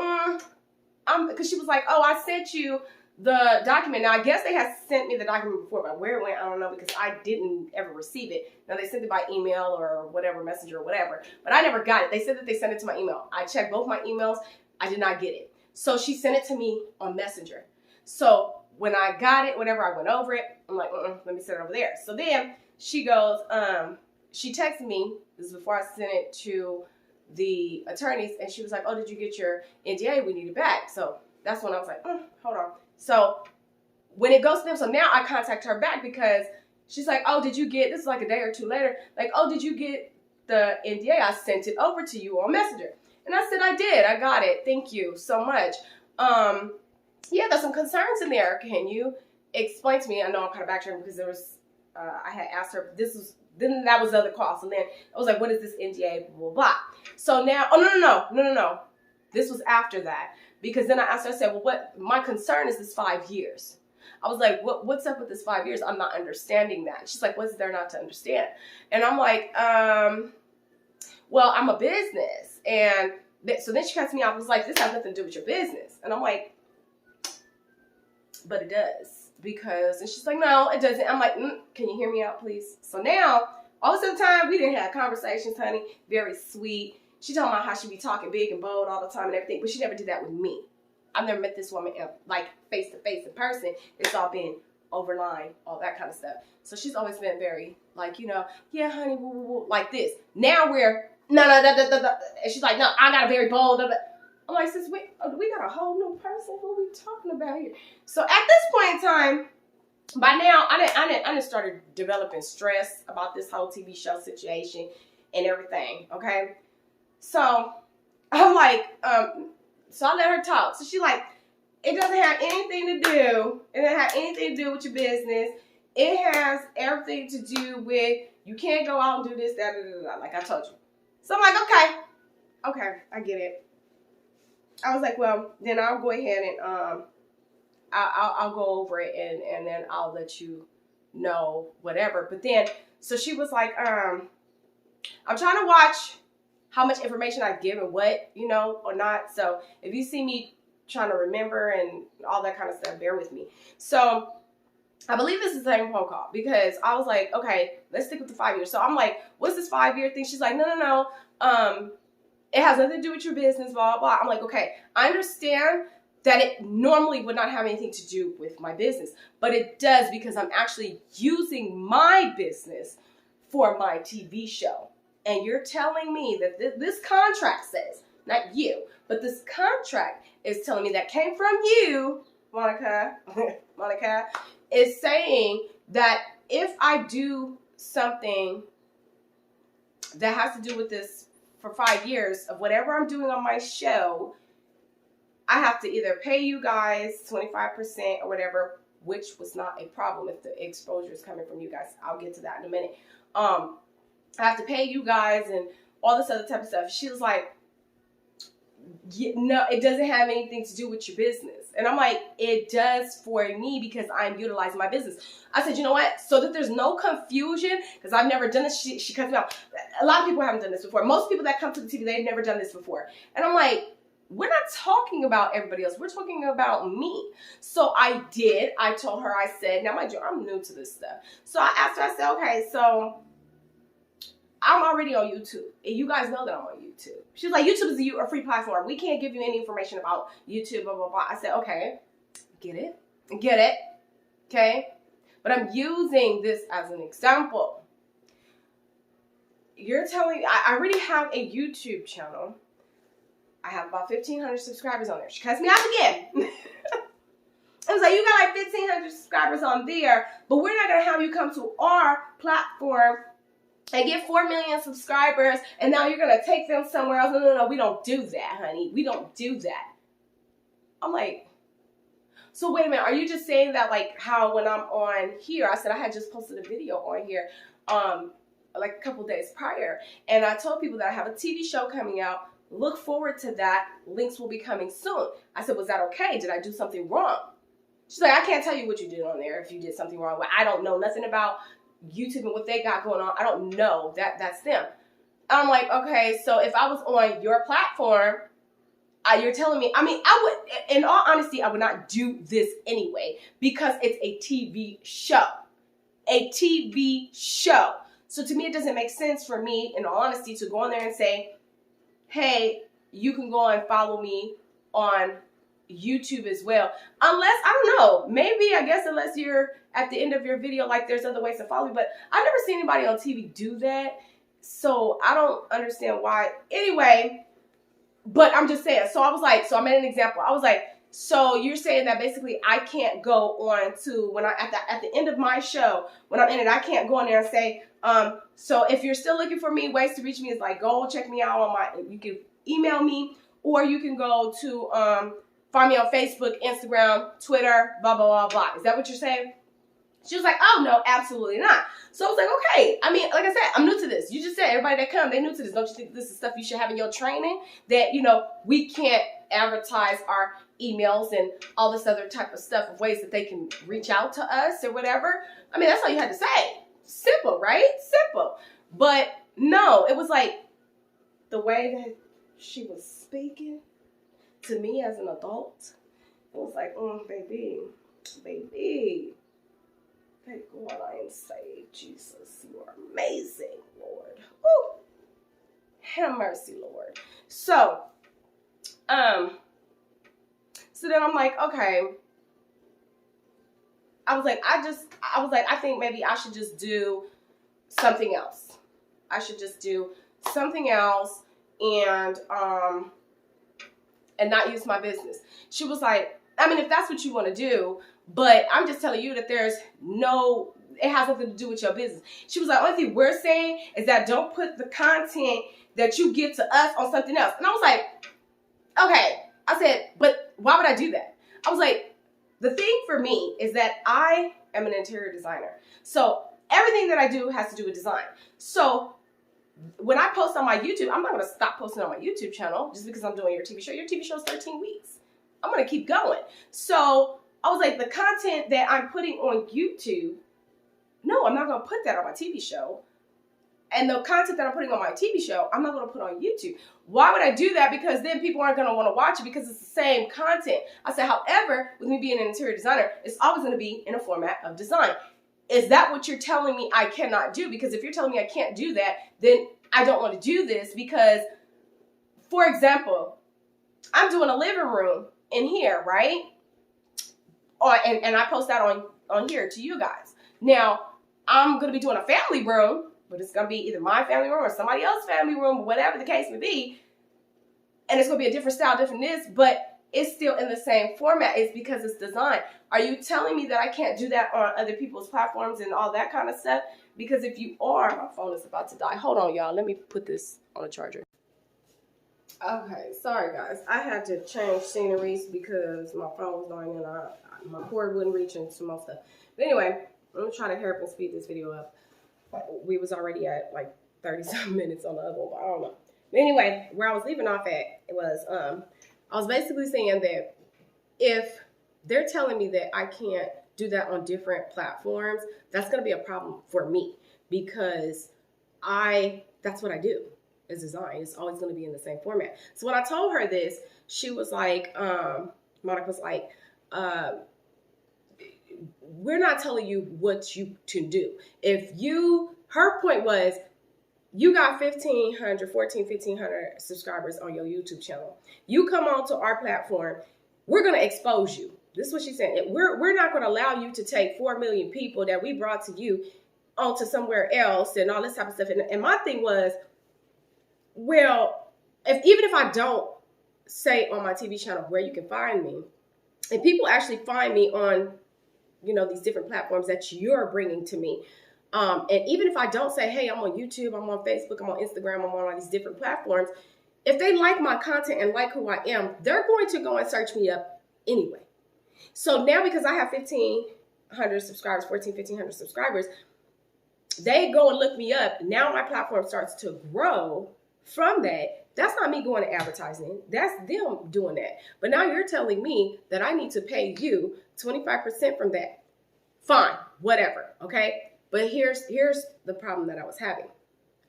[SPEAKER 1] because she was like, oh, I sent you the document. Now, I guess they had sent me the document before, but where it went, I don't know, because I didn't ever receive it. Now, they sent it by email or whatever, messenger or whatever, but I never got it. They said that they sent it to my email. I checked both my emails. I did not get it. So she sent it to me on Messenger. So when I got it, whenever I went over it, I'm like, let me send it over there. So then she goes, she texted me, this is before I sent it to the attorneys, and she was like, oh, did you get your NDA? We need it back. So that's when I was like, hold on. So when it goes to them, so now I contact her back, because she's like, oh, did you get, this is like a day or two later, like, oh, did you get the NDA? I sent it over to you on Messenger. And I said, I did. I got it. Thank you so much. Yeah, there's some concerns in there. Can you explain to me? I know I'm kind of backtracking because there was, I had asked her, then that was the other call. So then I was like, what is this NDA? Blah, blah, blah. So now, oh, no. This was after that. Because then I asked her, I said, well, what, my concern is this 5 years. I was like, what's up with this 5 years? I'm not understanding that. She's like, what's there not to understand? And I'm like, well, I'm a business. And so then she cuts me off and was like, this has nothing to do with your business. And I'm like, but it does. Because, and she's like, no, it doesn't. I'm like, can you hear me out, please? So now, all of the time, we didn't have conversations, honey. Very sweet. She told me how she be talking big and bold all the time and everything, but she never did that with me. I've never met this woman like face to face in person. It's all been over line, all that kind of stuff. So she's always been very like, you know, yeah, honey, woo, woo, woo, like this. Now we're no, and she's like, no, I got a very bold. I'm like, sis, we got a whole new person. What are we talking about here? So at this point in time, by now, I didn't started developing stress about this whole TV show situation and everything. Okay, so I'm like, so I let her talk. So she's like, it doesn't have anything to do. It doesn't have anything to do with your business. It has everything to do with you can't go out and do this, that, like I told you. So I'm like, okay, I get it. I was like, well, then I'll go ahead and I'll go over it and then I'll let you know whatever. But then, so she was like, I'm trying to watch how much information I give and what, you know, or not. So if you see me trying to remember and all that kind of stuff, bear with me. So I believe this is the same phone call because I was like, okay, let's stick with the 5 years. So I'm like, what's this 5 year thing? She's like, no. It has nothing to do with your business, blah, blah, blah. I'm like, okay, I understand that it normally would not have anything to do with my business, but it does because I'm actually using my business for my TV show. And you're telling me that this contract says, not you, but this contract is telling me that came from you, Monica, is saying that if I do something that has to do with this for 5 years of whatever I'm doing on my show, I have to either pay you guys 25% or whatever, which was not a problem if the exposure is coming from you guys. I'll get to that in a minute. I have to pay you guys and all this other type of stuff. She was like, no, it doesn't have anything to do with your business. And I'm like, it does for me because I'm utilizing my business. I said, you know what? So that there's no confusion, because I've never done this. She cuts me off. A lot of people haven't done this before. Most people that come to the TV, they've never done this before. And I'm like, we're not talking about everybody else. We're talking about me. So I did. I told her, I said, now mind you, I'm new to this stuff. So I asked her, I said, okay, so I'm already on YouTube. And you guys know that I'm on YouTube. She was like, YouTube is a free platform. We can't give you any information about YouTube, blah, blah, blah. I said, okay, get it. Okay. But I'm using this as an example. You're telling me, I already have a YouTube channel. I have about 1,500 subscribers on there. She cuts me off again. I was like, you got like 1,500 subscribers on there, but we're not going to have you come to our platform and get 4 million subscribers, and now you're going to take them somewhere else. No, we don't do that, honey. We don't do that. I'm like, so wait a minute, are you just saying that like how when I'm on here, I said I had just posted a video on here like a couple days prior, and I told people that I have a TV show coming out. Look forward to that. Links will be coming soon. I said, was that okay? Did I do something wrong? She's like, I can't tell you what you did on there if you did something wrong. Well, I don't know nothing about YouTube and what they got going on. I don't know. That's them. I'm like, okay, so if I was on your platform, you're telling me, I mean, I would, in all honesty, I would not do this anyway because it's a TV show. A TV show. So to me, it doesn't make sense for me, in all honesty, to go on there and say, hey, you can go and follow me on YouTube as well. Unless, I don't know, maybe, I guess, unless you're at the end of your video, like there's other ways to follow me. But I've never seen anybody on TV do that. So I don't understand why. Anyway, but I'm just saying. So I was like, so I made an example. I was like, so you're saying that basically I can't go on to, when I at the end of my show, when I'm in it, I can't go on there and say, so if you're still looking for me, ways to reach me is like, go check me out on you can email me, or you can go to, find me on Facebook, Instagram, Twitter, blah, blah, blah, blah. Is that what you're saying? She was like, oh, no, absolutely not. So I was like, okay. I mean, like I said, I'm new to this. You just said everybody that come, they're new to this. Don't you think this is stuff you should have in your training? That, you know, we can't advertise our emails and all this other type of stuff of ways that they can reach out to us or whatever. I mean, that's all you had to say. Simple, right? Simple. But no, it was like the way that she was speaking to me as an adult. It was like, baby. Thank God I am saved, Jesus. You are amazing, Lord. Woo! Have mercy, Lord. So then I'm like, okay. I was like, I think maybe I should just do something else. I should just do something else and not use my business. She was like, I mean, if that's what you want to do, but I'm just telling you that it has nothing to do with your business. She was like, only thing we're saying is that don't put the content that you give to us on something else. And I was like, okay. I said, but why would I do that? I was like, the thing for me is that I am an interior designer. So everything that I do has to do with design. So when I post on my YouTube, I'm not going to stop posting on my YouTube channel just because I'm doing your TV show. Your TV show is 13 weeks. I'm going to keep going. So I was like, the content that I'm putting on YouTube, no, I'm not going to put that on my TV show. And the content that I'm putting on my TV show, I'm not going to put on YouTube. Why would I do that? Because then people aren't going to want to watch it because it's the same content. I said, however, with me being an interior designer, it's always going to be in a format of design. Is that what you're telling me I cannot do? Because if you're telling me I can't do that, then I don't want to do this because, for example, I'm doing a living room in here, right? And I post that on here to you guys. Now, I'm going to be doing a family room, but it's going to be either my family room or somebody else's family room, whatever the case may be. And it's going to be a different style, different this, but it's still in the same format. It's because it's design. Are you telling me that I can't do that on other people's platforms and all that kind of stuff? Because if you are, my phone is about to die. Hold on, y'all. Let me put this on a charger. Okay, sorry, guys. I had to change sceneries because my phone was dying and my cord wouldn't reach into most stuff. But anyway, I'm going to try to hurry up and speed this video up. We was already at like 30-something minutes on the other one, but I don't know. But anyway, where I was leaving off at, it was, I was basically saying that if they're telling me that I can't do that on different platforms, that's going to be a problem for me because that's what I do is design. It's always going to be in the same format. So when I told her this, she was like, Monica was like, we're not telling you what you to do. Her point was, you got 1,500 subscribers on your YouTube channel. You come on to our platform, we're going to expose you. This is what she said. We're not going to allow you to take 4 million people that we brought to you onto somewhere else and all this type of stuff. And my thing was, well, even if I don't say on my TV channel where you can find me, and people actually find me on, these different platforms that you're bringing to me. And even if I don't say, hey, I'm on YouTube, I'm on Facebook, I'm on Instagram, I'm on all these different platforms, if they like my content and like who I am, they're going to go and search me up anyway. So now because I have 1,500 subscribers, 1,500 subscribers, they go and look me up. Now my platform starts to grow from that. That's not me going to advertising. That's them doing that. But now you're telling me that I need to pay you 25% from that. Fine, whatever, okay? But here's the problem that I was having.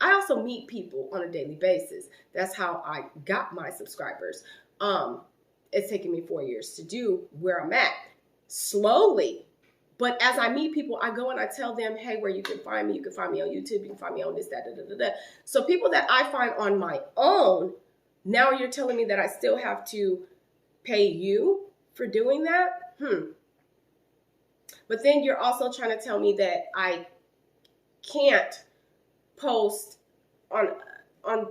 [SPEAKER 1] I also meet people on a daily basis. That's how I got my subscribers. It's taken me 4 years to do where I'm at. Slowly. But as I meet people, I go and I tell them, hey, where you can find me. You can find me on YouTube. You can find me on this, that, da, da, da, da. So people that I find on my own, now you're telling me that I still have to pay you for doing that? But then you're also trying to tell me that I can't post on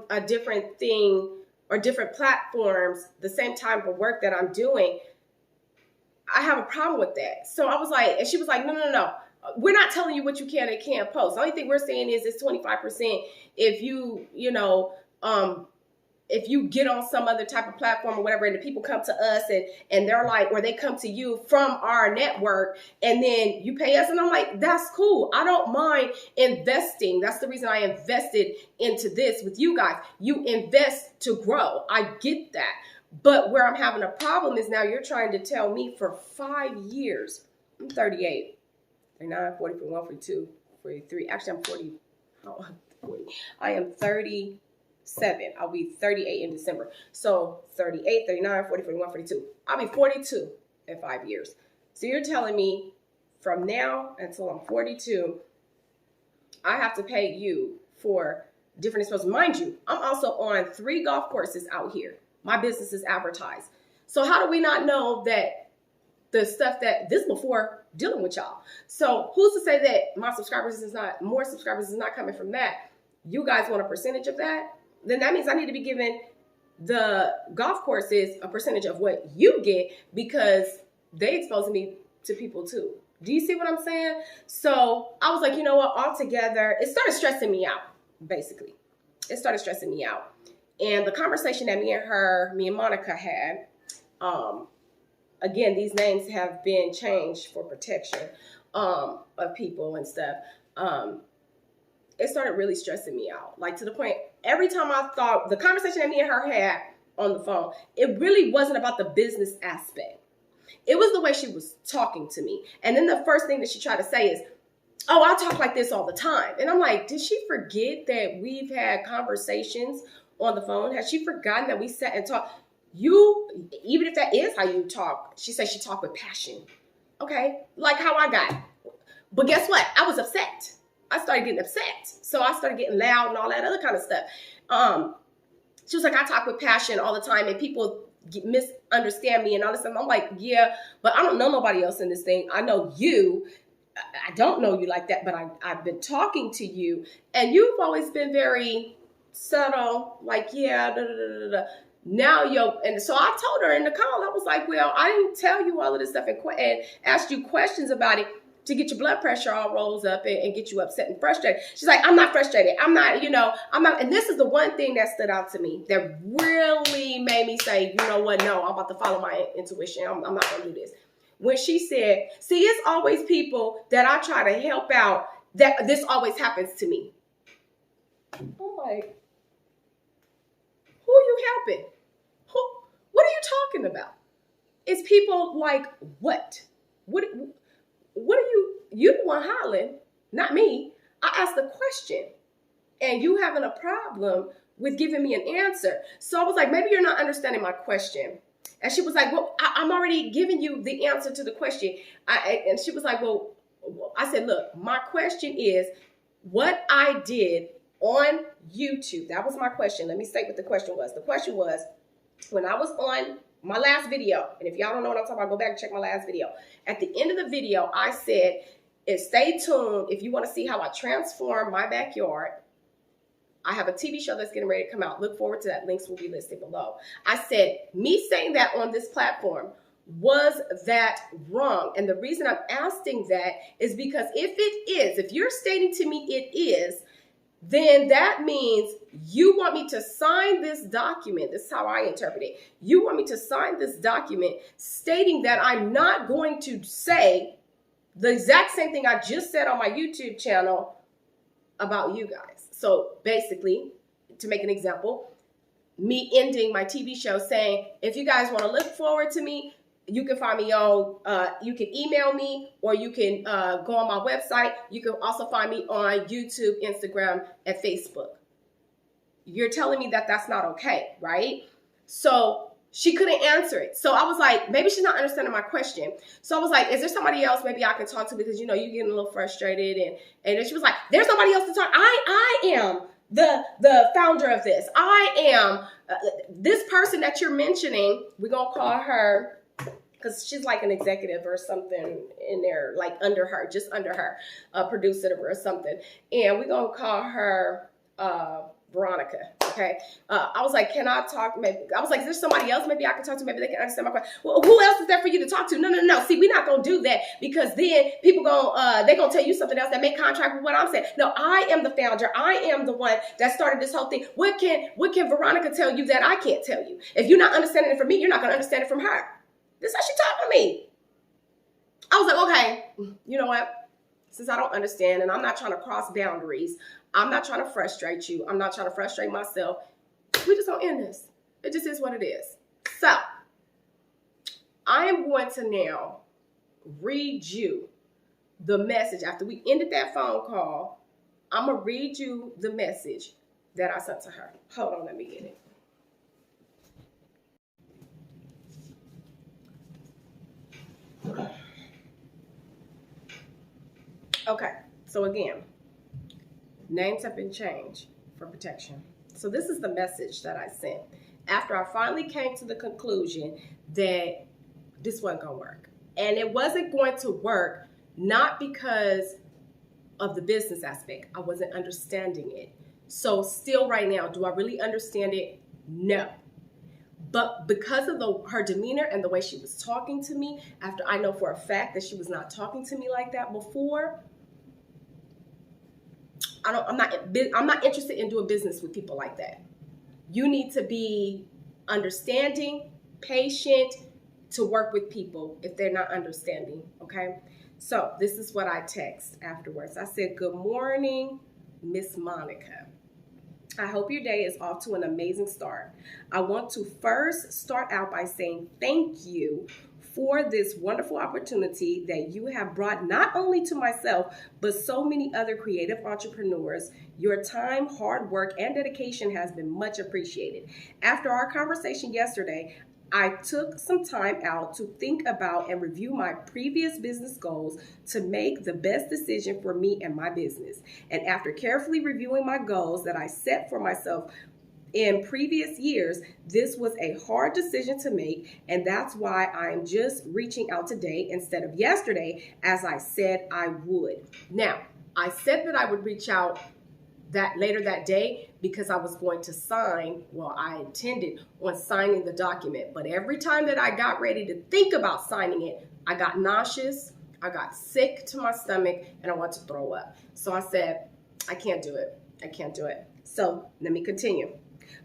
[SPEAKER 1] a different thing or different platforms the same type of work that I'm doing. I have a problem with that. So I was like, and she was like, no. We're not telling you what you can and can't post. The only thing we're saying is it's 25% if if you get on some other type of platform or whatever, and the people come to us and they're like, or they come to you from our network and then you pay us. And I'm like, that's cool. I don't mind investing. That's the reason I invested into this with you guys. You invest to grow. I get that. But where I'm having a problem is now you're trying to tell me for 5 years, I'm 38, 39, 40, 41, 42, 43. Actually, I'm 40. Oh, 40. I am 37. I'll be 38 in December. So 38, 39, 40, 41, 42. I'll be 42 in 5 years. So you're telling me from now until I'm 42, I have to pay you for different exposures. Mind you, I'm also on 3 golf courses out here. My business is advertised. So how do we not know that the stuff that this before dealing with y'all? So who's to say that more subscribers is not coming from that? You guys want a percentage of that? Then that means I need to be giving the golf courses a percentage of what you get because they exposing me to people too. Do you see what I'm saying? So I was like, you know what? Altogether, it started stressing me out, basically. It started stressing me out. And the conversation that me and Monica had, again, these names have been changed for protection of people and stuff. It started really stressing me out. Like to the point, every time I thought, the conversation that me and her had on the phone, it really wasn't about the business aspect. It was the way she was talking to me. And then the first thing that she tried to say is, oh, I talk like this all the time. And I'm like, did she forget that we've had conversations on the phone? Has she forgotten that we sat and talked? You, even if that is how you talk, she said she talked with passion. Okay, like how I got. But guess what? I was upset. I started getting upset. So I started getting loud and all that other kind of stuff. She was like, I talk with passion all the time and people misunderstand me and all this stuff. I'm like, yeah, but I don't know nobody else in this thing. I know you. I don't know you like that, but I've been talking to you and you've always been very subtle, like, yeah, da, da, da, da. Now, and so I told her in the call, I was like, well, I didn't tell you all of this stuff and asked you questions about it to get your blood pressure all rose up and get you upset and frustrated. She's like, I'm not frustrated. I'm not. And this is the one thing that stood out to me that really made me say, you know what? No, I'm about to follow my intuition. I'm not going to do this. When she said, see, it's always people that I try to help out that this always happens to me. I'm like, who are you helping? What are you talking about? It's people like what? What are you the one hollering, not me. I asked a question and you having a problem with giving me an answer. So I was like, maybe you're not understanding my question. And she was like, well, I'm already giving you the answer to the question. And she was like, well, I said, look, my question is what I did on YouTube. That was my question. Let me state what the question was. The question was, when I was on my last video, and if y'all don't know what I'm talking about, go back and check my last video. At the end of the video, I said, stay tuned if you want to see how I transform my backyard. I have a TV show that's getting ready to come out. Look forward to that. Links will be listed below. I said, me saying that on this platform, was that wrong? And the reason I'm asking that is because if it is, if you're stating to me it is, then that means you want me to sign this document. This is how I interpret it. You want me to sign this document stating that I'm not going to say the exact same thing I just said on my YouTube channel about you guys. So basically, to make an example, me ending my TV show saying, if you guys want to look forward to me, you can find me on, you can email me, or you can go on my website. You can also find me on YouTube, Instagram, and Facebook. You're telling me that that's not okay, right? So she couldn't answer it. So I was like, maybe she's not understanding my question. So I was like, is there somebody else maybe I can talk to? Because, you know, you're getting a little frustrated. And then she was like, there's nobody else to talk. I am the founder of this. I am this person that you're mentioning. We're going to call her, because she's like an executive or something in there, like under her, just under her, a producer or something. And we're going to call her Veronica, okay? I was like, can I talk? Maybe I was like, is there somebody else maybe I can talk to? Maybe they can understand my question. Well, who else is there for you to talk to? No. See, we're not going to do that, because then people they're going to tell you something else that may contract with what I'm saying. No, I am the founder. I am the one that started this whole thing. What can Veronica tell you that I can't tell you? If you're not understanding it from me, you're not going to understand it from her. This is how she talking to me. I was like, okay, you know what? Since I don't understand and I'm not trying to cross boundaries, I'm not trying to frustrate you, I'm not trying to frustrate myself, we just gonna end this. It just is what it is. So, I am going to now read you the message. After we ended that phone call, I'm gonna read you the message that I sent to her. Hold on, let me get it. Okay, so again, names have been changed for protection. So this is the message that I sent after I finally came to the conclusion that this wasn't going to work. And it wasn't going to work not because of the business aspect. I wasn't understanding it. So still right now, do I really understand it? No. But because of her demeanor and the way she was talking to me, after I know for a fact that she was not talking to me like that before, I'm not interested in doing business with people like that. You need to be understanding, patient to work with people if they're not understanding, okay? So this is what I text afterwards. I said, good morning, Miss Monica. I hope your day is off to an amazing start. I want to first start out by saying thank you for this wonderful opportunity that you have brought not only to myself, but so many other creative entrepreneurs. Your time, hard work, and dedication has been much appreciated. After our conversation yesterday, I took some time out to think about and review my previous business goals to make the best decision for me and my business. And after carefully reviewing my goals that I set for myself in previous years, this was a hard decision to make, and that's why I'm just reaching out today instead of yesterday, as I said I would. Now, I said that I would reach out later that day because I was going to sign, well, I intended on signing the document, but every time that I got ready to think about signing it, I got nauseous, I got sick to my stomach, and I wanted to throw up. So I said, I can't do it. I can't do it. So let me continue.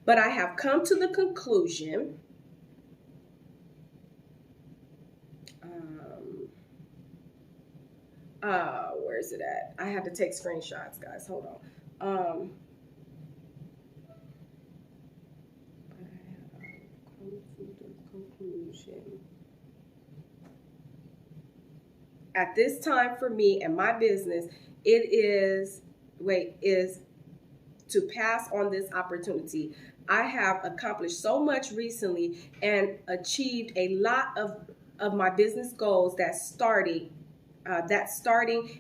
[SPEAKER 1] But I have come to the conclusion, where is it at? I had to take screenshots, guys. Hold on. I have come to the conclusion. At this time for me and my business, is to pass on this opportunity. I have accomplished so much recently and achieved a lot of my business goals that starting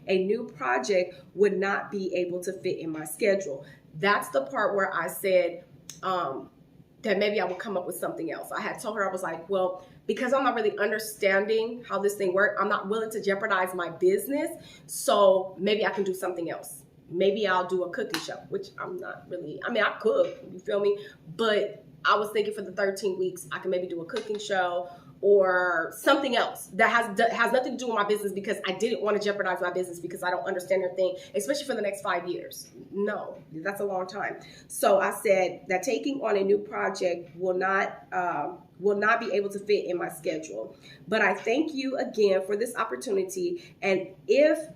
[SPEAKER 1] a new project would not be able to fit in my schedule. That's the part where I said that maybe I would come up with something else. I had told her, I was like, well, because I'm not really understanding how this thing works, I'm not willing to jeopardize my business, so maybe I can do something else. Maybe I'll do a cooking show, which I'm not really, I mean, I could, you feel me? But I was thinking for the 13 weeks, I can maybe do a cooking show, or something else that has nothing to do with my business, because I didn't want to jeopardize my business because I don't understand their thing, especially for the next 5 years. No, that's a long time. So I said that taking on a new project will not be able to fit in my schedule. But I thank you again for this opportunity. And if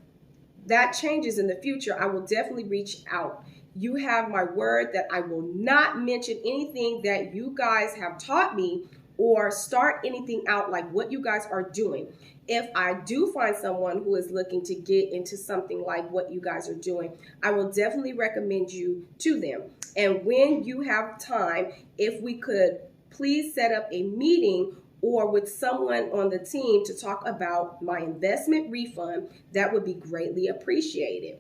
[SPEAKER 1] that changes in the future, I will definitely reach out. You have my word that I will not mention anything that you guys have taught me or start anything out like what you guys are doing. If I do find someone who is looking to get into something like what you guys are doing, I will definitely recommend you to them. And when you have time, if we could please set up a meeting or with someone on the team to talk about my investment refund, that would be greatly appreciated.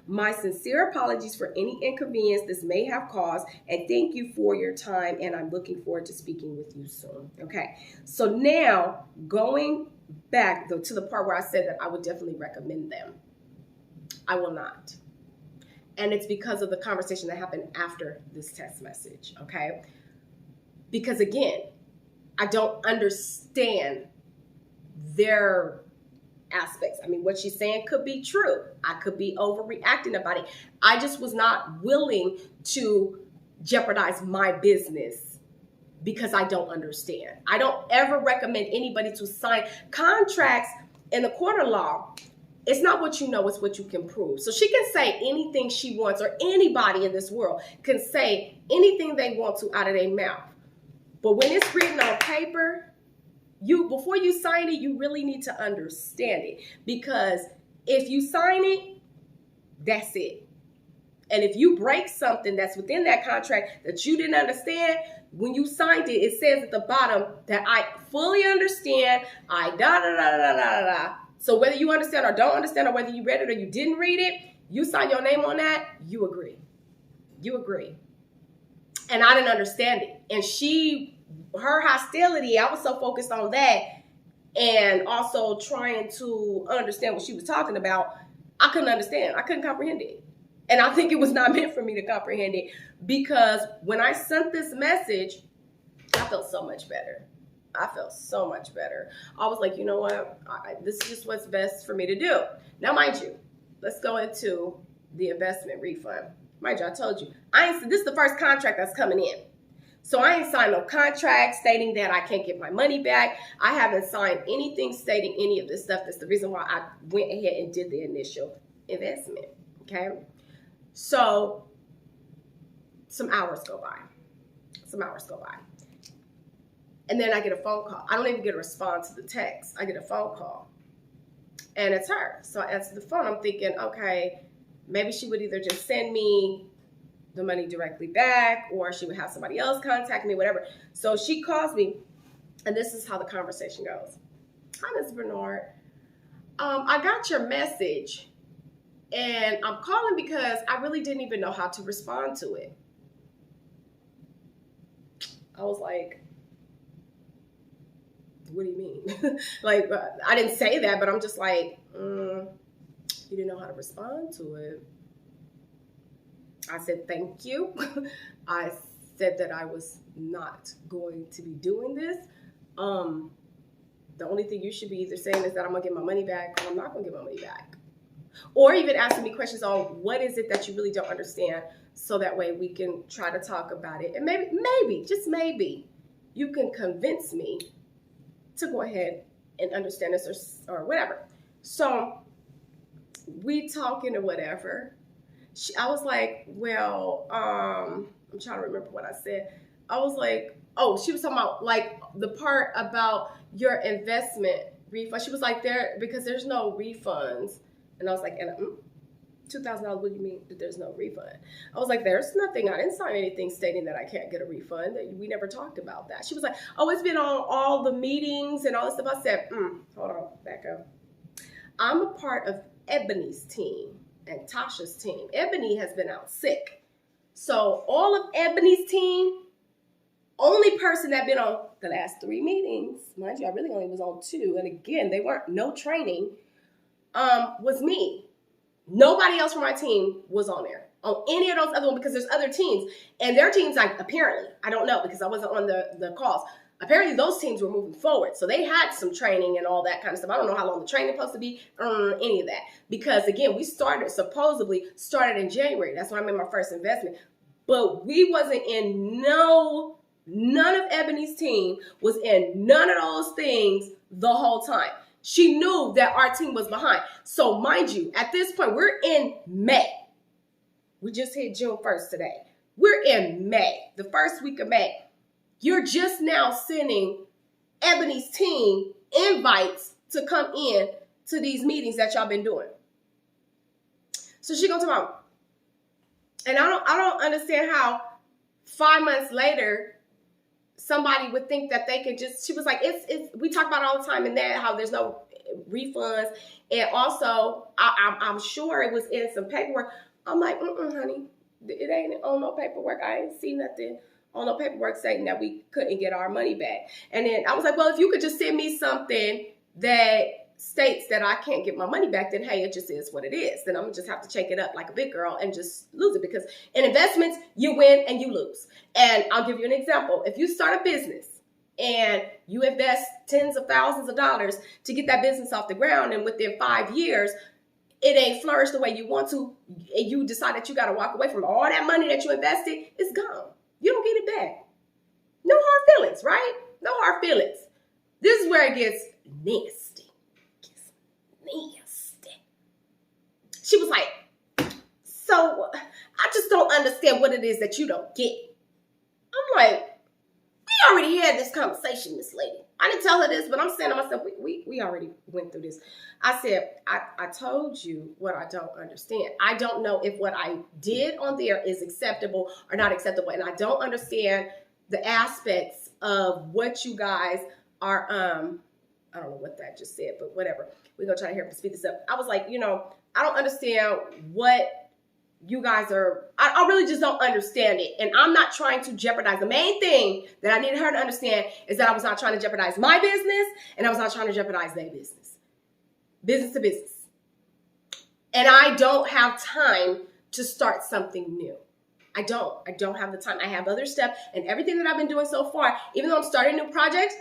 [SPEAKER 1] My sincere apologies for any inconvenience this may have caused, and thank you for your time, and I'm looking forward to speaking with you soon. Okay, so now going back to the part where I said that I would definitely recommend them. I will not. And it's because of the conversation that happened after this text message, okay? Because again, I don't understand their aspects. I mean, what she's saying could be true. I could be overreacting about it. I just was not willing to jeopardize my business because I don't understand. I don't ever recommend anybody to sign contracts in the court of law. It's not what you know, it's what you can prove. So she can say anything she wants, or anybody in this world can say anything they want to out of their mouth. But when it's written on paper, before you sign it, you really need to understand it. Because if you sign it, that's it. And if you break something that's within that contract that you didn't understand, when you signed it, it says at the bottom that I fully understand, So whether you understand or don't understand, or whether you read it or you didn't read it, you sign your name on that, you agree. You agree. And I didn't understand it. And her hostility, I was so focused on that and also trying to understand what she was talking about, I couldn't understand. I couldn't comprehend it. And I think it was not meant for me to comprehend it, because when I sent this message, I felt so much better. I felt so much better. I was like, you know what? This is just what's best for me to do. Now, mind you, let's go into the investment refund. Mind you, I told you, this is the first contract that's coming in. So I ain't signed no contract stating that I can't get my money back. I haven't signed anything stating any of this stuff. That's the reason why I went ahead and did the initial investment, okay? So some hours go by. And then I get a phone call. I don't even get a response to the text. I get a phone call. And it's her. So I answer the phone. I'm thinking, okay, maybe she would either just send me the money directly back, or she would have somebody else contact me, whatever. So she calls me, and this is how the conversation goes. Hi, Ms. Bernard. I got your message, and I'm calling because I really didn't even know how to respond to it. I was like, what do you mean? Like, I didn't say that, but I'm just like, you didn't know how to respond to it. I said, thank you. I said that I was not going to be doing this. The only thing you should be either saying is that I'm going to get my money back, or I'm not going to get my money back. Or even asking me questions on what is it that you really don't understand, so that way we can try to talk about it. And maybe, just maybe, you can convince me to go ahead and understand this, or whatever. So we talking or whatever. I was like, well, I'm trying to remember what I said. I was like, oh, she was talking about like the part about your investment refund. She was like, because there's no refunds. And I was like, $2,000, what do you mean that there's no refund? I was like, there's nothing. I didn't sign anything stating that I can't get a refund. We never talked about that. She was like, oh, it's been on all the meetings and all this stuff. I said, hold on, back up. I'm a part of Ebony's team and Tasha's team. Ebony has been out sick. So all of Ebony's team, only person that been on the last 3 meetings, mind you, I really only was on 2. And again, they weren't no training, was me. Nobody else from my team was on there, on any of those other ones, because there's other teams. And their teams, like, apparently, I don't know, because I wasn't on the calls. Apparently those teams were moving forward. So they had some training and all that kind of stuff. I don't know how long the training is supposed to be. I don't know any of that. Because again, we supposedly started in January. That's when I made my first investment. But we wasn't in none of Ebony's team was in none of those things the whole time. She knew that our team was behind. So mind you, at this point, we're in May. We just hit June 1st today. We're in May, the first week of May. You're just now sending Ebony's team invites to come in to these meetings that y'all been doing. So she gonna talk about, and I don't understand how 5 months later somebody would think that they could just, she was like, it's we talk about it all the time in that, how there's no refunds. And also, I'm sure it was in some paperwork. I'm like, honey, it ain't on no paperwork. I ain't see nothing on no paperwork saying that we couldn't get our money back. And then I was like, well, if you could just send me something that states that I can't get my money back, then hey, it just is what it is. Then I'm gonna just have to shake it up like a big girl and just lose it, because in investments, you win and you lose. And I'll give you an example. If you start a business and you invest tens of thousands of dollars to get that business off the ground, and within 5 years, it ain't flourished the way you want to, and you decide that you got to walk away from all that money that you invested, it's gone. You don't get it back. No hard feelings, right? No hard feelings. This is where it gets nasty. It gets nasty. She was like, so I just don't understand what it is that you don't get. I'm like, we already had this conversation, Miss Lady. I didn't tell her this, but I'm saying to myself, we already went through this. I said, I told you what I don't understand. I don't know if what I did on there is acceptable or not acceptable. And I don't understand the aspects of what you guys are, I don't know what that just said, but whatever. We're going to try to hear him speed this up. I was like, I don't understand what you guys are, I really just don't understand it. And I'm not trying to jeopardize. The main thing that I needed her to understand is that I was not trying to jeopardize my business, and I was not trying to jeopardize their business. Business to business. And I don't have time to start something new. I don't have the time. I have other stuff, and everything that I've been doing so far, even though I'm starting new projects,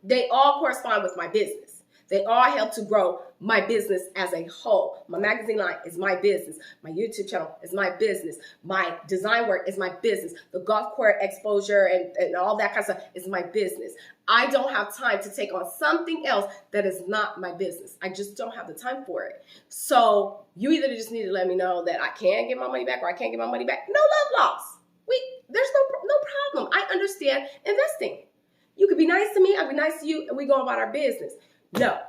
[SPEAKER 1] they all correspond with my business. They all help to grow my business as a whole. My magazine line is my business. My YouTube channel is my business. My design work is my business. The golf court exposure and all that kind of stuff is my business. I don't have time to take on something else that is not my business. I just don't have the time for it. So you either just need to let me know that I can get my money back or I can't get my money back. No love lost. There's no problem. I understand investing. You could be nice to me, I'll be nice to you, and we go about our business. No,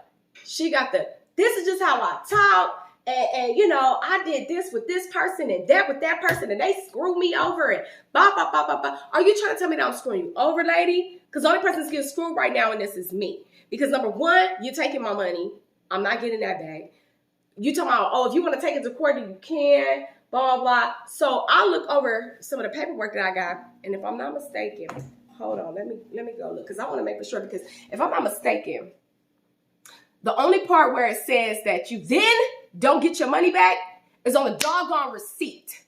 [SPEAKER 1] she got this is just how I talk, and I did this with this person and that with that person, and they screwed me over, and blah, blah, blah, blah, blah. Are you trying to tell me that I'm screwing you over, lady? Because the only person that's getting screwed right now in this is me. Because number one, you're taking my money. I'm not getting that back. You talking about, oh, if you want to take it to court, you can, blah, blah, blah. So I'll look over some of the paperwork that I got, and if I'm not mistaken, hold on, let me go look, because I want to make for sure, because if I'm not mistaken, the only part where it says that you then don't get your money back is on the doggone receipt.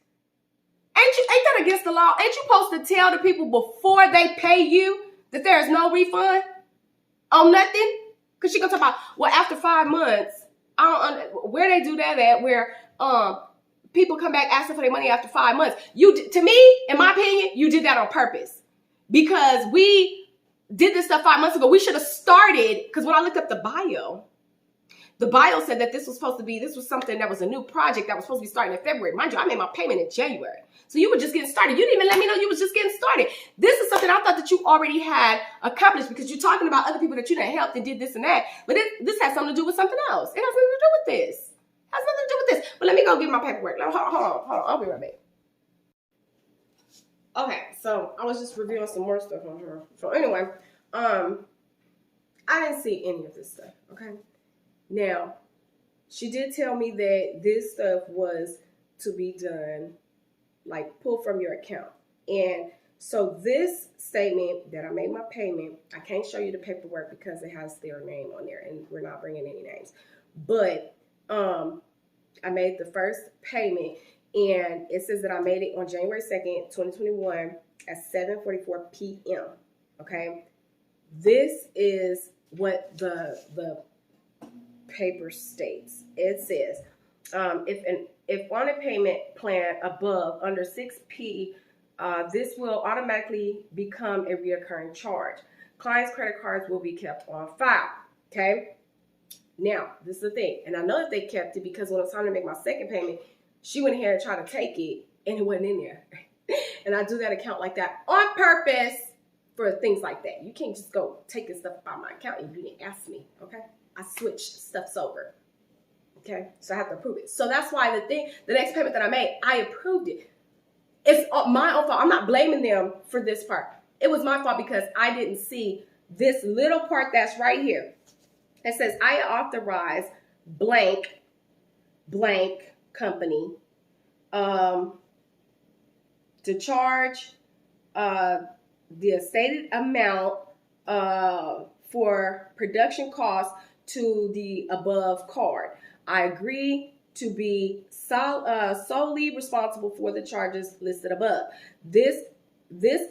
[SPEAKER 1] Ain't that against the law? Ain't you supposed to tell the people before they pay you that there is no refund on nothing? Because she gonna talk about, well, after 5 months, I don't where they do that at, where people come back asking for their money after 5 months. To me, in my opinion, you did that on purpose, because we did this stuff 5 months ago. We should have started, because when I looked up the bio said that this was something that was a new project that was supposed to be starting in February. Mind you, I made my payment in January. So you were just getting started. You didn't even let me know you was just getting started. This is something I thought that you already had accomplished, because you're talking about other people that you done helped and did this and that. But this has something to do with something else. It has nothing to do with this. It has nothing to do with this. But let me go get my paperwork. Hold on. I'll be right back. Okay, so I was just reviewing some more stuff on her. So anyway, I didn't see any of this stuff, okay? Now, she did tell me that this stuff was to be done, like pull from your account. And so this statement that I made my payment, I can't show you the paperwork because it has their name on there, and we're not bringing any names. But I made the first payment, and it says that I made it on January 2nd, 2021 at 7:44 p.m., okay? This is what the paper states. It says, if on a payment plan above under 6P, this will automatically become a reoccurring charge. Clients' credit cards will be kept on file. Okay. Now, this is the thing, and I know that they kept it because when it was time to make my second payment, she went ahead and tried to take it, and it wasn't in there. And I do that account like that on purpose for things like that. You can't just go taking stuff out my account and you didn't ask me, okay? I switched stuffs over, okay? So I have to approve it. So that's why the next payment that I made, I approved it. It's my own fault. I'm not blaming them for this part. It was my fault because I didn't see this little part that's right here. It says, I authorize blank company to charge the stated amount for production costs to the above card. I agree to be solely responsible for the charges listed above. This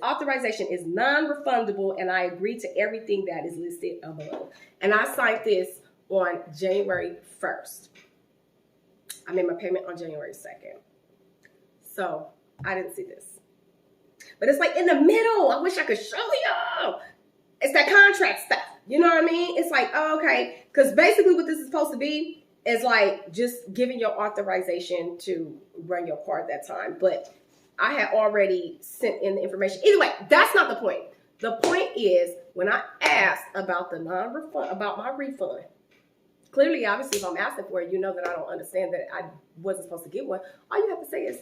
[SPEAKER 1] authorization is non-refundable, and I agree to everything that is listed above. And I signed this on January 1st. I made my payment on January 2nd. So I didn't see this. But it's like in the middle. I wish I could show y'all. It's that contract stuff. You know what I mean? It's like, oh, okay. Because basically what this is supposed to be is like just giving your authorization to run your card that time. But I had already sent in the information. Either way, that's not the point. The point is when I asked about the non-refund, about my refund, clearly, obviously, if I'm asking for it, you know that I don't understand that I wasn't supposed to get one. All you have to say is,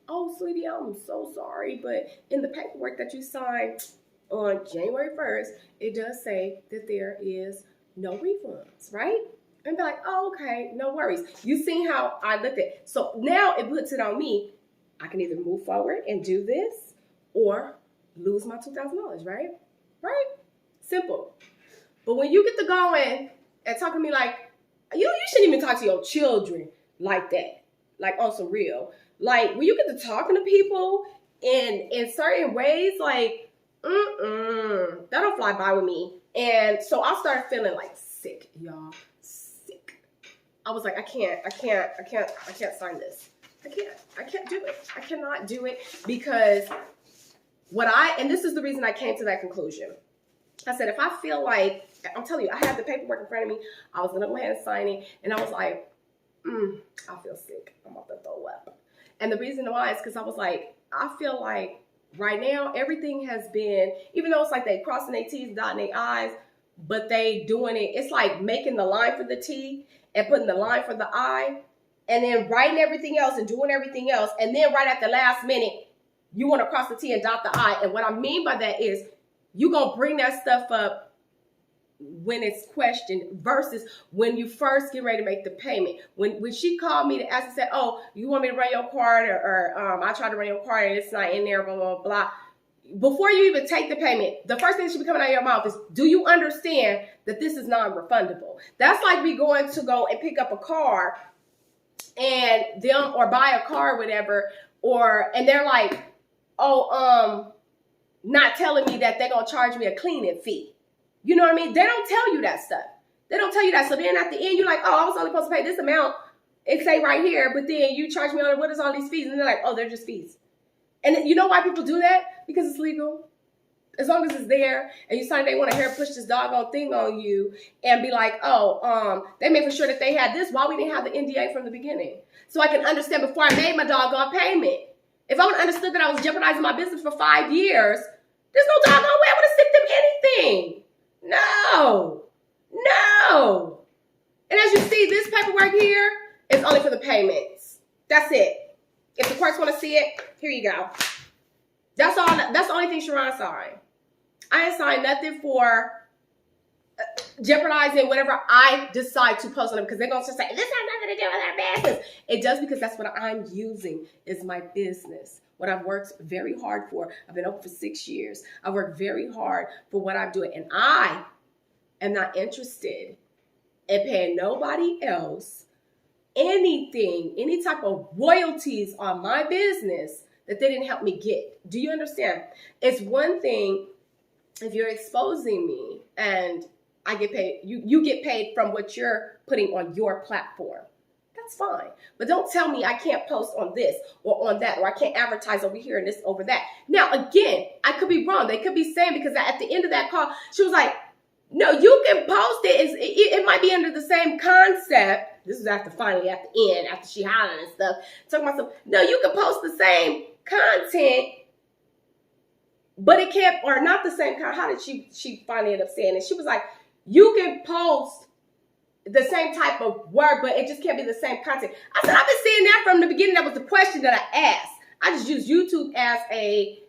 [SPEAKER 1] oh, sweetie, I'm so sorry, but in the paperwork that you signed on January 1st, it does say that there is no refunds, right? And be like, oh, okay, no worries. You seen how I looked at it. So now it puts it on me. I can either move forward and do this or lose my $2,000, right? Right? Simple. But when you get to going and talking to me like, you shouldn't even talk to your children like that, like on some real. Like when you get to talking to people in certain ways, like, that'll fly by with me. And so I started feeling like sick, y'all, sick. I was like, I can't sign this. I can't do it. I cannot do it because and this is the reason I came to that conclusion. I said, if I feel like, I'm telling you, I have the paperwork in front of me. I was going to go ahead and sign it. And I was like, I feel sick. I'm about to throw up. And the reason why is because I was like, I feel like right now, everything has been, even though it's like they crossing their T's, dotting their I's, but they doing it. It's like making the line for the T and putting the line for the I. And then writing everything else and doing everything else. And then right at the last minute, you want to cross the T and dot the I. And what I mean by that is you're going to bring that stuff up when it's questioned versus when you first get ready to make the payment. When she called me to ask and said, oh, you want me to run your card or I tried to run your card and it's not in there, blah, blah, blah. Before you even take the payment, the first thing that should be coming out of your mouth is, do you understand that this is non-refundable? That's like me going to go and pick up a car and them or buy a car or whatever, and they're like, oh, not telling me that they're going to charge me a cleaning fee. You know what I mean? They don't tell you that stuff. They don't tell you that. So then at the end, you're like, oh, I was only supposed to pay this amount. It say right here, but then you charge me on what is all these fees? And they're like, oh, they're just fees. And you know why people do that? Because it's legal. As long as it's there and you sign, they want to hair push this doggone thing on you and be like, oh, they made for sure that they had this. Why we didn't have the NDA from the beginning? So I can understand before I made my doggone payment. If I would have understood that I was jeopardizing my business for 5 years, there's no doggone way I would have sent them anything. No. And as you see, this paperwork here is only for the payments. That's it. If the courts want to see it, here you go. That's all. That's the only thing Sharon signed. I ain't signed nothing for jeopardizing whatever I decide to post on them because they're going to say, this has nothing to do with our business. It does because that's what I'm using is my business. What I've worked very hard for. I've been open for 6 years. I worked very hard for what I'm doing. And I am not interested in paying nobody else anything, any type of royalties on my business that they didn't help me get. Do you understand? It's one thing if you're exposing me and I get paid, you get paid from what you're putting on your platform. That's fine. But don't tell me I can't post on this or on that, or I can't advertise over here and this over that. Now, again, I could be wrong. They could be saying, because at the end of that call, she was like, no, you can post it. It might be under the same concept. This is finally at the end, after she hollered and stuff. Talking about some, no, you can post the same content, but it can't, or not the same kind. How did she finally end up saying it? She was like, you can post the same type of word, but it just can't be the same content. I said, I've been saying that from the beginning. That was the question that I asked. I just used YouTube as a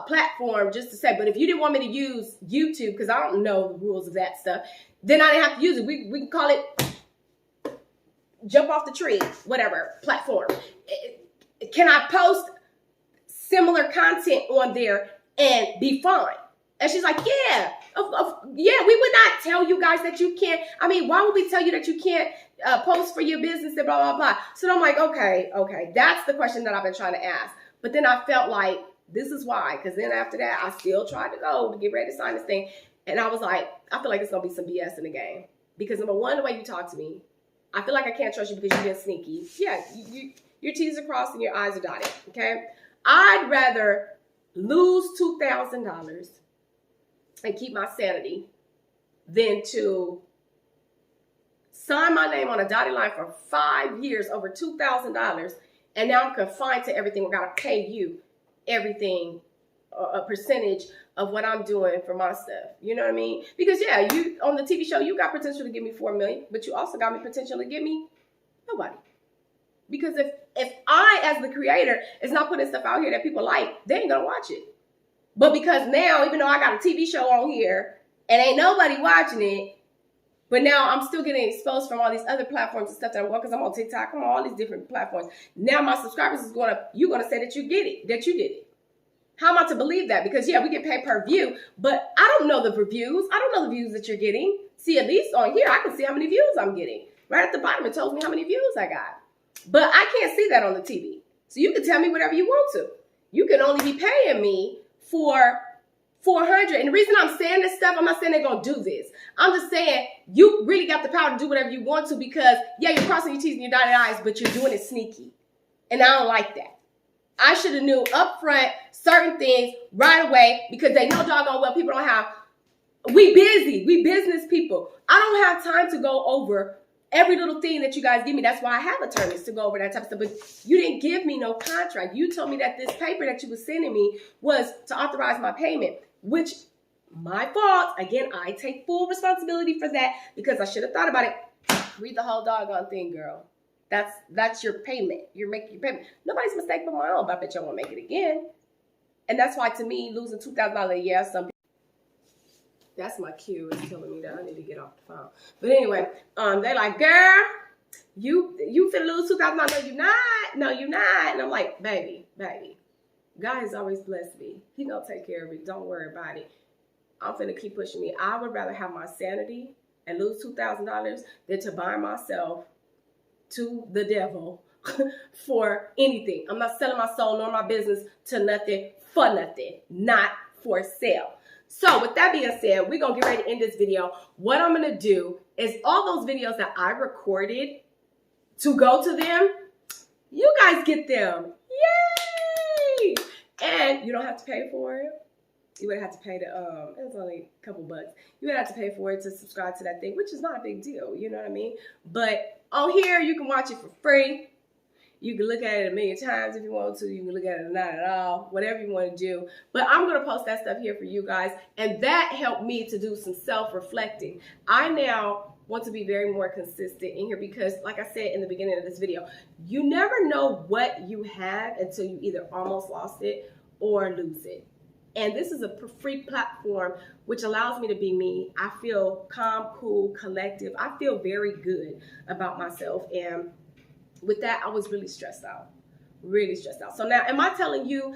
[SPEAKER 1] platform just to say, but if you didn't want me to use YouTube, because I don't know the rules of that stuff, then I didn't have to use it. We can call it jump off the tree, whatever, platform. Can I post similar content on there and be fine? And she's like, yeah, yeah, we would not tell you guys that you can't. I mean, why would we tell you that you can't post for your business and blah, blah, blah. So I'm like, okay. That's the question that I've been trying to ask. But then I felt like, this is why, because then after that, I still tried to go to get ready to sign this thing. And I was like, I feel like it's going to be some BS in the game. Because number one, the way you talk to me, I feel like I can't trust you because you've been sneaky. Yeah, your T's are crossed and your I's are dotted, okay? I'd rather lose $2,000 and keep my sanity than to sign my name on a dotted line for 5 years, over $2,000, and now I'm confined to everything. I got to pay you everything, a percentage of what I'm doing for my stuff. You know what I mean? Because yeah, you on the TV show, you got potential to give me $4 million, but you also got me potential to give me nobody. Because if I, as the creator, is not putting stuff out here that people like, they ain't gonna watch it. But because now, even though I got a TV show on here and ain't nobody watching it, but now I'm still getting exposed from all these other platforms and stuff that I'm on, because I'm on TikTok, I'm on all these different platforms. Now my subscribers is you're gonna say that you get it, that you did it. How am I to believe that? Because yeah, we get paid per view, but I don't know the reviews. I don't know the views that you're getting. See, at least on here, I can see how many views I'm getting. Right at the bottom, it tells me how many views I got. But I can't see that on the TV. So you can tell me whatever you want to. You can only be paying me for $400. And the reason I'm saying this stuff, I'm not saying they're going to do this. I'm just saying you really got the power to do whatever you want to, because yeah, you're crossing your T's and your dotted I's, but you're doing it sneaky. And I don't like that. I should have knew up front certain things right away, because they know doggone well people don't have, we busy, we business people. I don't have time to go over every little thing that you guys give me. That's why I have attorneys to go over that type of stuff. But you didn't give me no contract. You told me that this paper that you were sending me was to authorize my payment, which my fault. Again, I take full responsibility for that, because I should have thought about it. Read the whole doggone thing, girl. That's your payment. You're making your payment. Nobody's mistake but my own, but I bet you won't make it again. And that's why, to me, losing $2,000 a year, that's my cue. It's telling me that I need to get off the phone. But anyway, they're like, girl, you finna lose $2,000. No, you're not. No, you're not. And I'm like, baby, God has always blessed me. He gonna take care of it. Don't worry about it. I'm finna keep pushing me. I would rather have my sanity and lose $2,000 than to bind myself to the devil for anything. I'm not selling my soul nor my business to nothing for nothing. Not for sale. So with that being said, we're going to get ready to end this video. What I'm going to do is all those videos that I recorded to go to them, you guys get them. Yay! And you don't have to pay for it. You would have to pay the, it was only a couple bucks. You would have to pay for it to subscribe to that thing, which is not a big deal. You know what I mean? But on here, you can watch it for free. You can look at it a million times if you want to. You can look at it not at all, whatever you want to do. But I'm going to post that stuff here for you guys. And that helped me to do some self-reflecting. I now want to be very more consistent in here, because like I said in the beginning of this video, you never know what you have until you either almost lost it or lose it. And this is a free platform which allows me to be me. I feel calm, cool, collective. I feel very good about myself. And with that, I was really stressed out. Really stressed out. So now, am I telling you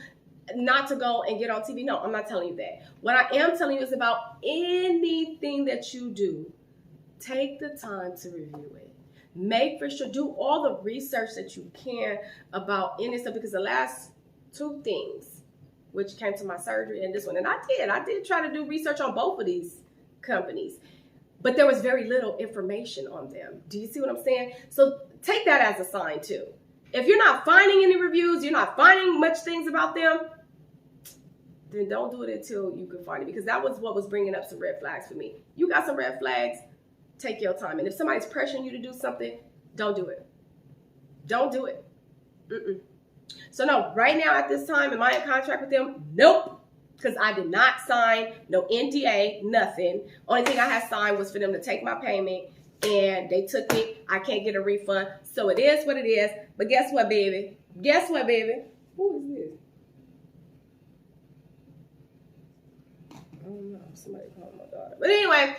[SPEAKER 1] not to go and get on TV? No, I'm not telling you that. What I am telling you is about anything that you do, take the time to review it. Make for sure, do all the research that you can about any stuff, because the last two things which came to my surgery, and this one. And I did try to do research on both of these companies, but there was very little information on them. Do you see what I'm saying? So take that as a sign too. If you're not finding any reviews, you're not finding much things about them, then don't do it until you can find it, because that was what was bringing up some red flags for me. You got some red flags, take your time. And if somebody's pressuring you to do something, don't do it. Don't do it. So no, right now at this time, am I in contract with them? Nope. Because I did not sign no NDA, nothing. Only thing I had signed was for them to take my payment, and they took it. I can't get a refund. So it is what it is. But guess what, baby? Guess what, baby? Who is this? I don't know. Somebody called my daughter. But anyway,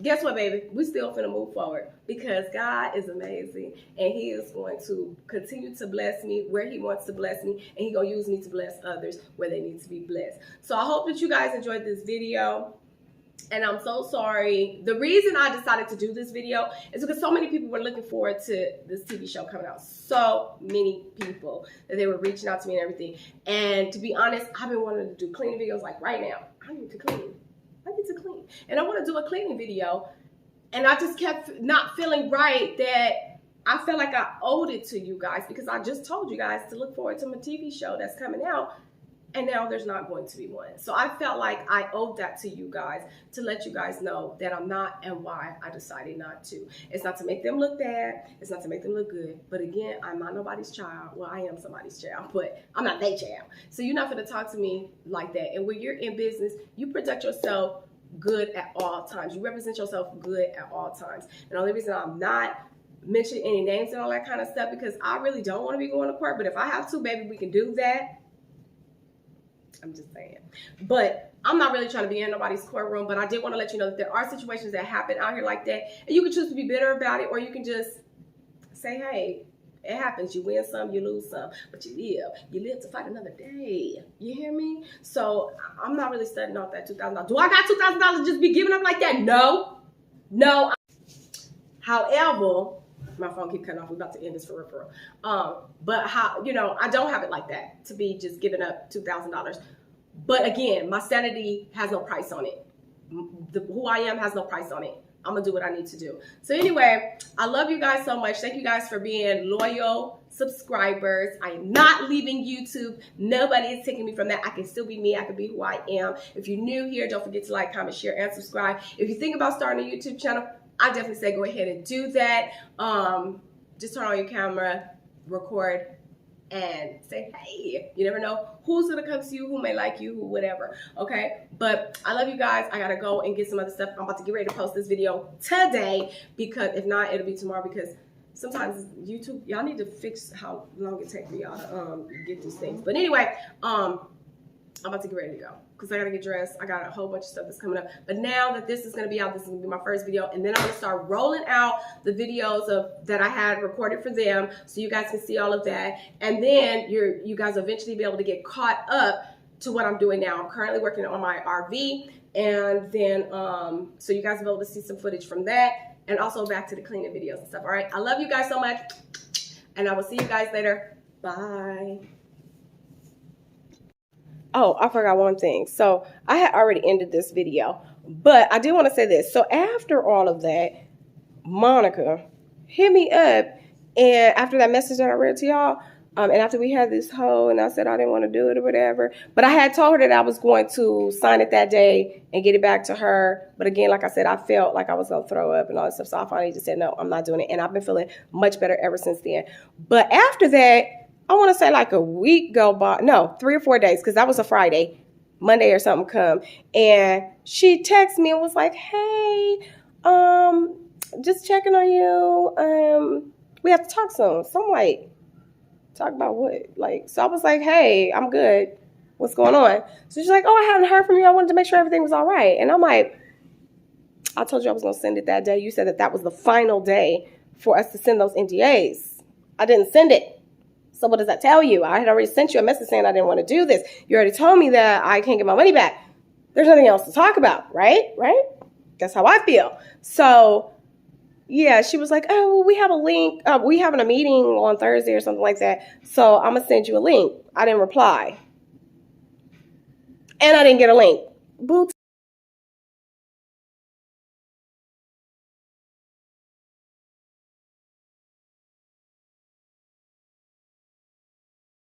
[SPEAKER 1] guess what, baby? We still finna move forward, because God is amazing, and he is going to continue to bless me where he wants to bless me, and he gonna use me to bless others where they need to be blessed. So I hope that you guys enjoyed this video, and I'm so sorry. The reason I decided to do this video is because so many people were looking forward to this TV show coming out. So many people that they were reaching out to me and everything. And to be honest, I've been wanting to do cleaning videos like right now. I need to clean. And I want to do a cleaning video. And I just kept not feeling right that I felt like I owed it to you guys, because I just told you guys to look forward to my TV show that's coming out. And now there's not going to be one. So I felt like I owed that to you guys, to let you guys know that I'm not, and why I decided not to. It's not to make them look bad. It's not to make them look good. But again, I'm not nobody's child. Well, I am somebody's child, but I'm not their child. So you're not going to talk to me like that. And when you're in business, you protect yourself good at all times. You represent yourself good at all times. And the only reason I'm not mentioning any names and all that kind of stuff, because I really don't want to be going to court. But if I have to, baby, we can do that. I'm just saying. But I'm not really trying to be in nobody's courtroom, but I did want to let you know that there are situations that happen out here like that, and you can choose to be bitter about it, or you can just say, hey, it happens. You win some, you lose some, but you live to fight another day. You hear me? So I'm not really studying off that $2,000. Do I got $2,000 to just be giving up like that? No. However, my phone keep cutting off. We're about to end this for real. But I don't have it like that to be just giving up $2,000. But again, my sanity has no price on it. Who I am has no price on it. I'm gonna do what I need to do. So anyway, I love you guys so much. Thank you guys for being loyal subscribers. I am not leaving YouTube. Nobody is taking me from that. I can still be me. I can be who I am. If you're new here, don't forget to like, comment, share, and subscribe. If you think about starting a YouTube channel, I definitely say go ahead and do that. Just turn on your camera, record, and say, hey. You never know who's gonna come to you, who may like you, who whatever, okay? But I love you guys. I gotta go and get some other stuff. I'm about to get ready to post this video today, because if not, it'll be tomorrow, because sometimes YouTube, y'all need to fix how long it takes for y'all to get these things. But anyway, I'm about to get ready to go, because I gotta get dressed. I got a whole bunch of stuff that's coming up. But now that this is gonna be out, this is gonna be my first video, and then I'm gonna start rolling out the videos that I had recorded for them, so you guys can see all of that. And then you guys will eventually be able to get caught up to what I'm doing now. I'm currently working on my RV, and then so you guys will be able to see some footage from that, and also back to the cleaning videos and stuff. All right, I love you guys so much, and I will see you guys later. Bye. Oh, I forgot one thing. So I had already ended this video, but I do want to say this. So after all of that, Monica hit me up, and after that message that I read to y'all, and after we had this whole, and I said I didn't want to do it or whatever, but I had told her that I was going to sign it that day and get it back to her. But again, like I said, I felt like I was going to throw up and all that stuff. So I finally just said, no, I'm not doing it. And I've been feeling much better ever since then. But after that, I want to say like a week go by, no, 3 or 4 days, because that was a Friday, Monday or something come. And she texted me and was like, hey, just checking on you. We have to talk soon. So I'm like, talk about what? Like, so I was like, hey, I'm good. What's going on? So she's like, oh, I haven't heard from you. I wanted to make sure everything was all right. And I'm like, I told you I was going to send it that day. You said that was the final day for us to send those NDAs. I didn't send it. So what does that tell you? I had already sent you a message saying I didn't want to do this. You already told me that I can't get my money back. There's nothing else to talk about, right? Right? That's how I feel. So, yeah, she was like, oh, well, we have a link. We having a meeting on Thursday or something like that. So I'm going to send you a link. I didn't reply. And I didn't get a link. Boo.